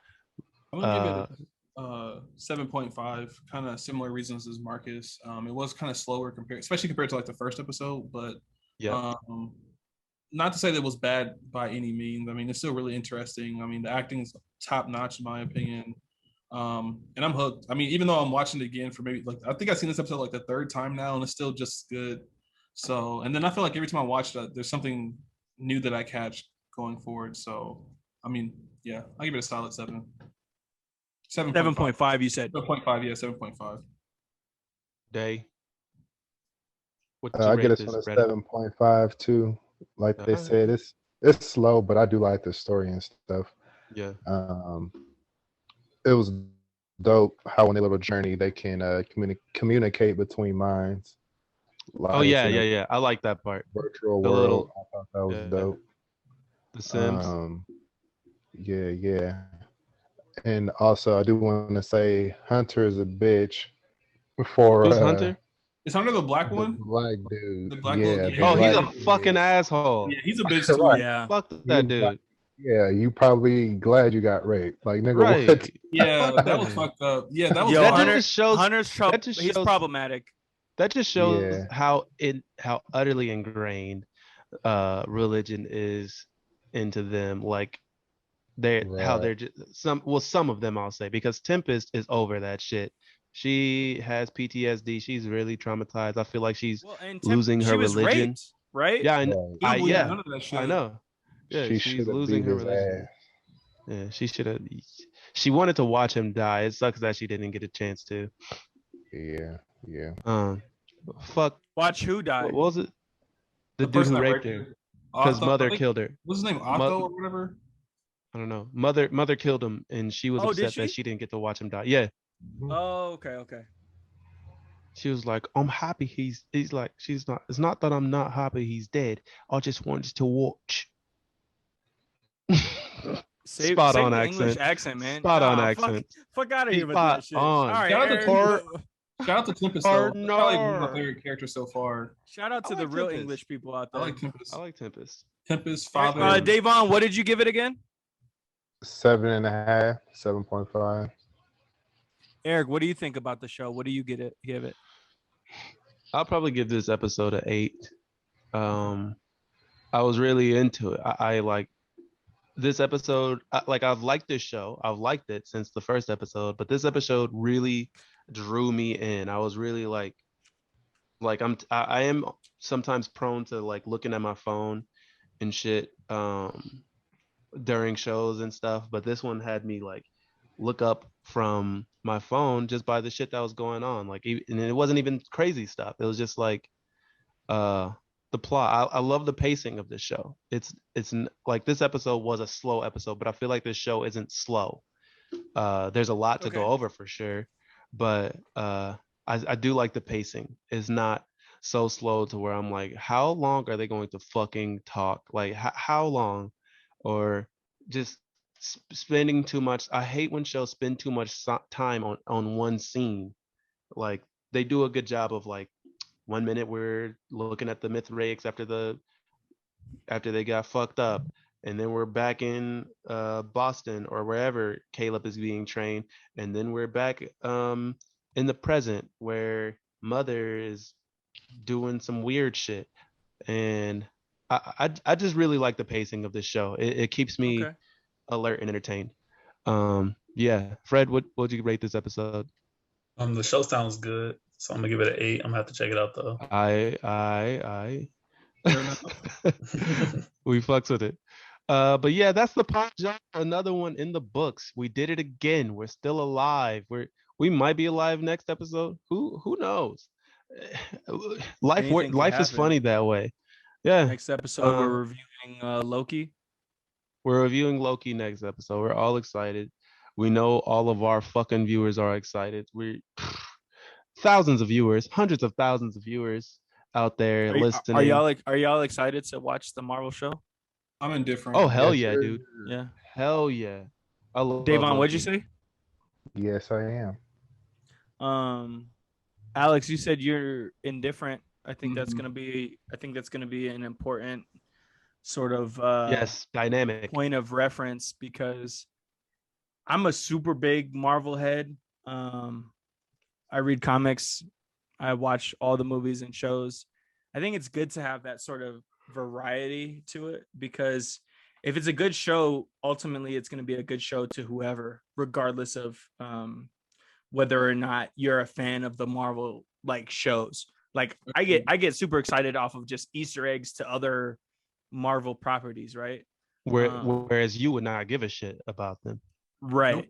I'm gonna give it a 7.5. Kind of similar reasons as Marcus. It was kind of slower especially compared to like the first episode, but Yeah. not to say that it was bad by any means. I mean, it's still really interesting. I mean, the acting's top notch in my opinion. And I'm hooked. I mean, even though I'm watching it again for maybe like I think I've seen this episode like the 3rd time now, and it's still just good. So, and then I feel like every time I watch that, there's something new that I catch going forward. So, I mean, yeah, I'll give it a solid 7. 7.5 you said. 7.5, yeah, 7.5. Day. What you I get rate this this, one a Reddit? 7.5 too. Like they Alright. said, it's slow, but I do like the story and stuff. Yeah. It was dope how on their little journey they can communicate between minds, Oh life yeah, in yeah, a yeah. I like that part. virtual The world. little I thought that was yeah, dope. the Sims. Um, yeah, yeah. And also, I do want to say Hunter is a bitch for Who's Hunter? Is Hunter the black the one? black dude. The black little Yeah, kid? the Oh, he's black a kid. fucking asshole. Yeah, he's a bitch too. Right. Yeah. Fuck He that was like, dude. yeah, you probably glad you got raped. Like, nigga, what? Right. Yeah, Fuck that that was dude. fucked up. Yeah, that was Yo, That wild. Hunter, just shows Hunter's trouble. that just He's shows problematic. that just shows Yeah, how utterly ingrained religion is into them. Like right. they're just some of them I'll say, because Tempest is over that shit. She has PTSD. She's really traumatized. I feel like she's Well, and losing she her was religion. raped, right? Yeah, Right. I don't believe Yeah. none of that I shit. know. Yeah, She she's should have losing beat her his religion. ass. Yeah, she should have. She wanted to watch him die. It sucks that she didn't get a chance to. Yeah, yeah. Um, fuck. Watch who What die. was it? The The dude person who that raped raped her, her, because Otto, I mother think, killed her. what's his name? Mo- Otto or whatever? I don't know. Mother killed him, and she was Oh, did upset that she? she didn't get to watch him die. Yeah, Oh, okay. she was like, "I'm happy he's like." She's not. It's not that I'm not happy he's dead. I just wanted to watch. Say Spot say on the English accent. accent, man. Spot on Nah, accent. fuck out of here with Spot that shit. on. All right, Shout out to Eric. Or Shout out to Tempest though. That's probably one of my favorite characters so far. Shout out I to the like real Tempest. English people out I there. like Tempest. I like Tempest. Tempest, Eric, father. Davon, what did you give it again? 7.5, 7.5. Eric, what do you think about the show? What do you give it? I'll probably give this episode an 8. I was really into it. I like this episode. I've liked this show. I've liked it since the first episode, but this episode really drew me in. I was really I am sometimes prone to like looking at my phone and shit during shows and stuff, but this one had me like look up from my phone just by the shit that was going on. And it wasn't even crazy stuff. It was just like the plot. I love the pacing of this show. Like this episode was a slow episode, but I feel like this show isn't slow. There's a lot to go over for sure, but I do like the pacing. It's not so slow to where I'm like, how long are they going to fucking talk? Like how long? Or just spending too much. I hate when shows spend too much time on one scene. Like they do a good job of like 1 minute we're looking at the Mithraics after they got fucked up, and then we're back in Boston or wherever Caleb is being trained, and then we're back in the present where Mother is doing some weird shit. And I just really like the pacing of this show. It keeps me Okay. alert and entertained. Yeah, Fred, what would you rate this episode? The show sounds good, so I'm gonna give it an 8. I'm gonna have to check it out though. I Fair enough. we fucks with it. But yeah, that's the pop genre. Another one in the books. We did it again. We're still alive. We might be alive next episode. Who knows? Anything can Life is happen. funny that way. Yeah. Next episode, we're reviewing Loki. We're reviewing Loki next episode. We're all excited. We know all of our fucking viewers are excited. We thousands of viewers, hundreds of thousands of viewers out there listening. Are y'all excited to watch the Marvel show? I'm indifferent. Oh hell Yes, yeah, sir. dude. Yeah. Hell yeah. I love Davon, what'd you Loki. say? Yes, I am. Alex, you said you're indifferent. I think that's Mhm. gonna be an important sort of Yes, dynamic. point of reference, because I'm a super big Marvel head. I read comics. I watch all the movies and shows. I think it's good to have that sort of variety to it, because if it's a good show, ultimately it's going to be a good show to whoever, regardless of whether or not you're a fan of the Marvel like shows. Like I get super excited off of just Easter eggs to other Marvel properties, right? Whereas you would not give a shit about them. Right. Nope.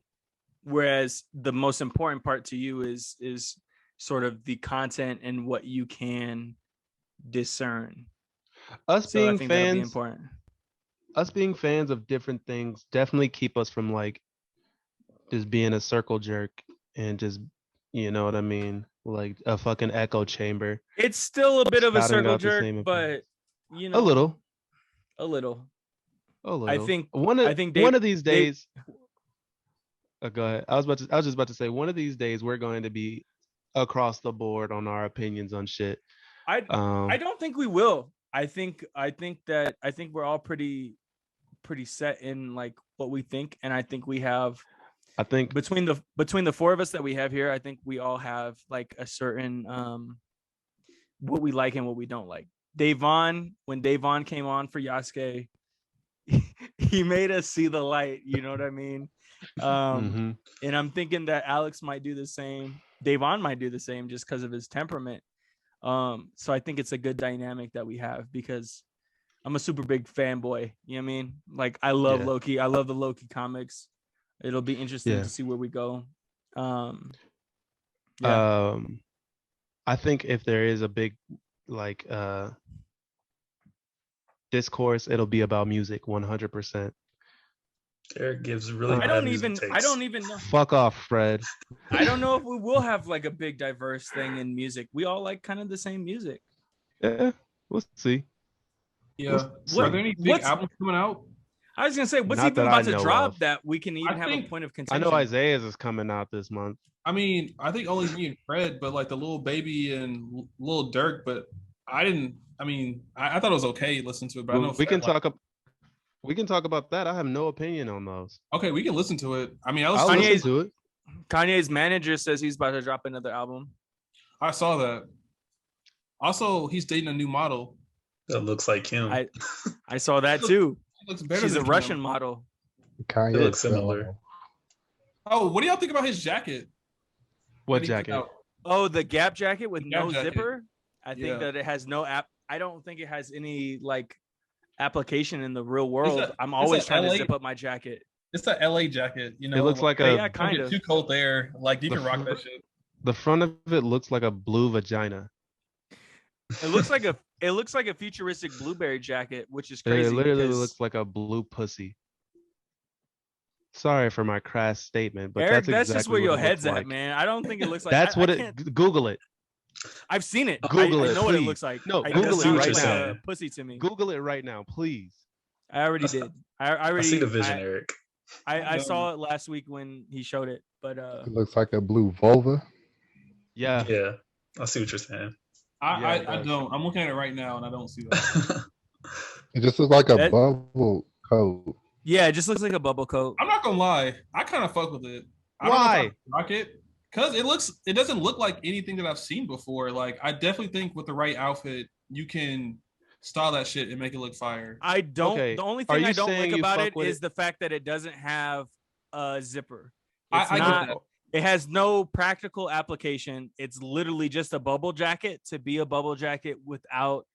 Whereas the most important part to you is sort of the content and what you can discern. Us So I being think that'll be fans, important. us being fans of different things definitely keep us from like just being a circle jerk and just, you know what I mean, like a fucking echo chamber. It's still a bit of a Spouting circle out the jerk, same but you a know, little, a little. a little. I think one Dave, of these days. Go ahead. I was just about to say one of these days we're going to be across the board on our opinions on shit. I Um, don't think we will. I think we're all pretty set in like what we think, and I think we have I think between the four of us that we have here, I think we all have like a certain what we like and what we don't like. When Davon came on for Yasuke, he made us see the light, you know what I mean? mhm. And I'm thinking that Alex might do the same. Davon might do the same just because of his temperament. So I think it's a good dynamic that we have because I'm a super big fanboy. You know what I mean? Like I love Yeah. Loki. I love the Loki comics. It'll be interesting Yeah. to see where we go. Yeah. I think if there is a big like discourse, it'll be about music 100%. Eric gives really I bad don't music even know. Fuck off, Fred. I don't know if we will have like a big diverse thing in music. We all like kind of the same music. Yeah, we'll see. Yeah. What- Are there any big albums coming out? I was gonna say, what's Not even that about I to know drop of. that we can even I have a think- point of I contention? know Isaiah's is coming out this month. I mean, I think only me and Fred, but like the Lil Baby and Lil Durk, but I didn't. I mean, I thought it was okay. Listen to it, but I know We Fred can liked talk. We can talk about that. I have no opinion on those. it. Okay, we can listen to it. I mean, I I'll listened Kanye's- listen to it. Kanye's manager says he's about to drop another album. I saw that. Also, he's dating a new model. that looks like him. I saw that too. She looks better She's a than Russian him. model. Kanye They look fell similar. off. Oh, what do y'all think about his jacket? What that he put jacket? out? Oh, the Gap jacket with The Gap no jacket. zipper. I think Yeah. that it has no app. I don't think it has any like application in the real world. I'm always a trying to LA zip up my jacket. It's that LA jacket, you know. It looks like Yeah, a. yeah, kind Don't of. get too cold there. Like you The can rock fr- that shit. The front of it looks like a blue vagina. It looks like a futuristic blueberry jacket, which is It crazy. literally because looks like a blue pussy. Sorry for my crass statement, but Eric, that's that's exactly just where what your it head's looks at, like. man. I don't think it looks like That's what I it. can't- Google it. I've seen it. Google I it, know what it please. looks like. No, I Google it sounds right like now. a pussy to me. Google it right now, please. I already I did. I I already see the vision, Eric. I saw it last week when he showed it, but It looks like a blue vulva. Yeah. Yeah, I see what you're saying. Yeah, it I does. don't. I'm looking at it right now and I don't see that. It just looks like a That- bubble coat. yeah, it just looks like a bubble coat. I'm not gonna lie. I kind of fuck with it. I Why? don't know if I rock it because it doesn't look like anything that I've seen before. Like I definitely think with the right outfit, you can style that shit and make it look fire. I don't. Okay, The only are thing I you don't saying like you about fuck it with is it? the fact that it doesn't have a zipper. I It's get not. that. It has no practical application. It's literally just a bubble jacket to be a bubble jacket without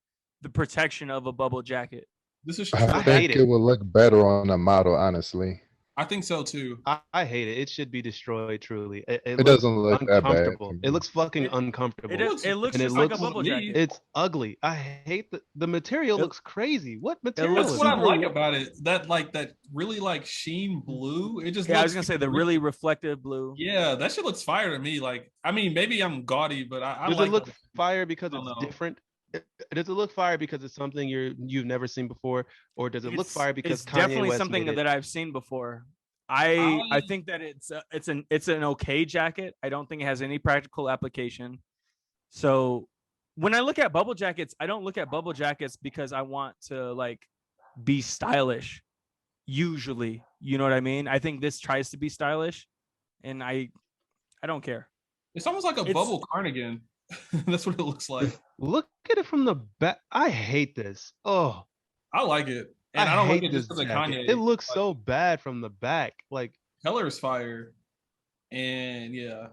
the protection of a bubble jacket. This is I true. hate think it. it would look better on a model, honestly. I think so too. I hate it. It should be destroyed. Truly, It looks doesn't look that bad. uncomfortable. to me. It looks fucking It- uncomfortable. It looks- looks and it just like a looks- bubble me- jacket. It's ugly. I hate the material. It- Looks crazy. What material? looks That's is what it? I like about it. That really like sheen blue. It just Yeah, I looks was gonna say the really reflective blue. Yeah, that shit looks fire to me. Like, I mean, maybe I'm gaudy, but I Does like it look that. fire because I don't it's know. different? Does it look fire because it's something you've never seen before, or does it look It's- fire because it's Kanye definitely West something made it? that I've seen before. I I- think that it's an okay jacket. I don't think it has any practical application. So when I look at bubble jackets, I don't look at bubble jackets because I want to like be stylish. Usually, you know what I mean? I think this tries to be stylish, and I don't care. It's almost like a It's- bubble cardigan. That's what it looks like. Look at it from the back. I hate this. Oh, I like it, and I, don't like hate it just this because of jacket. Kanye. It looks Like, so bad from the back. Like color is fire, and yeah,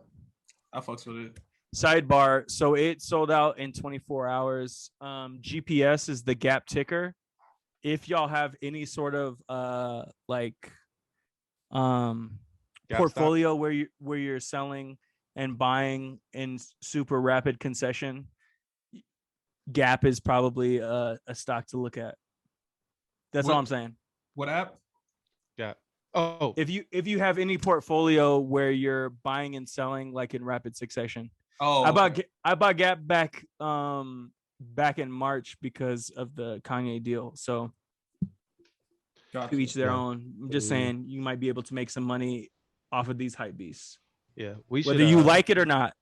I fucks with it. Sidebar. So it sold out in 24 hours. GPS is the Gap ticker. If y'all have any sort of like Gap portfolio where you're selling and buying in super rapid concession, Gap is probably a stock to look at. That's all I'm saying. What app? Yeah. Oh, If you have any portfolio where you're buying and selling like in rapid succession. Oh, I bought Gap back in March because of the Kanye deal. So gotcha. to each their Yeah. own. I'm just saying you might be able to make some money off of these hype beasts. yeah. We should. Whether you like it or not.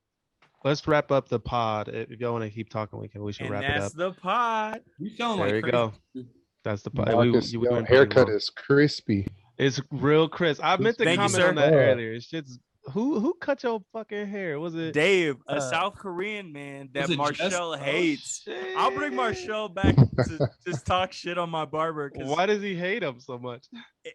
Let's wrap up the pod. If y'all want to keep talking, we should And wrap it that's up. the pod. You sound There like you crazy. go. That's the pod. Marcus, we your went pretty haircut long. is crispy. It's real crisp. I meant to Thank you, comment on sir. that Yeah. earlier. Shit's who cut your fucking hair? Was it Dave, a uh, South Korean man that Was it Marshall Jess? hates. shit. I'll bring Marshall back to just talk shit on my barber because Why does he hate him so much?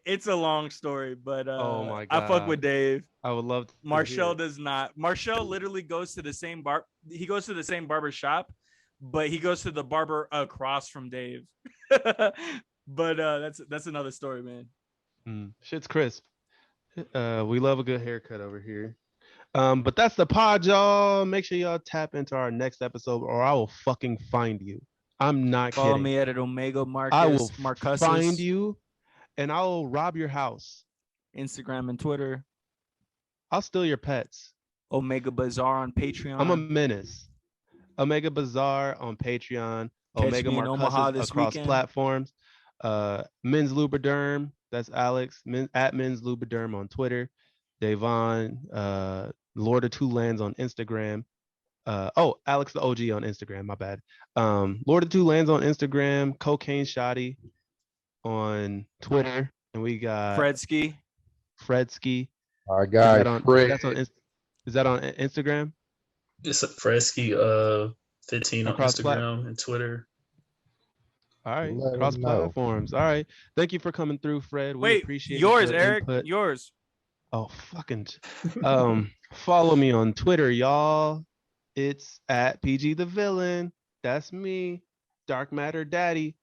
it's a long story. But Oh my I fuck with God. Dave. I would love to. Marshall hear it. does not. Marshall literally goes to the same bar. He goes to the same barber shop, but he goes to the barber across from Dave. But that's another story, man. Shit's crisp. We love a good haircut over here. But that's the pod, y'all. Make sure y'all tap into our next episode, or I will fucking find you. I'm not Follow kidding. me at Omega Marcus. I will Marcus's, find you, and I will rob your house. Instagram and Twitter. I'll steal your pets. Omega Bazaar on Patreon. I'm a menace. Omega Bazaar on Patreon. Catch Omega me in Omaha Marcus this across weekend. platforms. Men's Lubriderm. That's Alex. At Men's Lubriderm on Twitter. Davon. Lord of Two Lands on Instagram. Alex the OG on Instagram. My bad. Lord of Two Lands on Instagram. Cocaine Shoddy on Twitter. And we got Fredsky. Our guy, Fred. Is that on Instagram? It's a Fresky 15 on Across Instagram and Twitter. All right, Let 'em cross know. platforms. All right, thank you for coming through, Fred. We Wait, appreciate yours, your Eric. input. Yours. Oh, fucking. Follow me on Twitter, y'all. It's at PG the Villain. That's me, Dark Matter Daddy.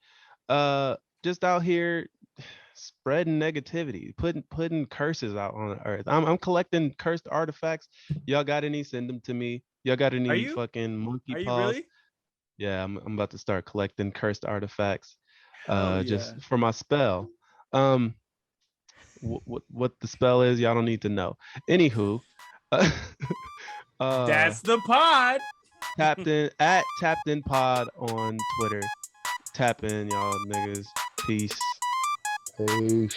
Just out here spreading negativity, putting curses out on the earth. I'm collecting cursed artifacts. Y'all got any? Send them to me. Y'all got any you? fucking monkey Are you paws? really? Yeah, I'm about to start collecting cursed artifacts. Hell Just yeah. for my spell. What the spell is, y'all don't need to know. Anywho, That's the pod. tapped in pod on Twitter. Tap in, y'all niggas. Peace. Peace.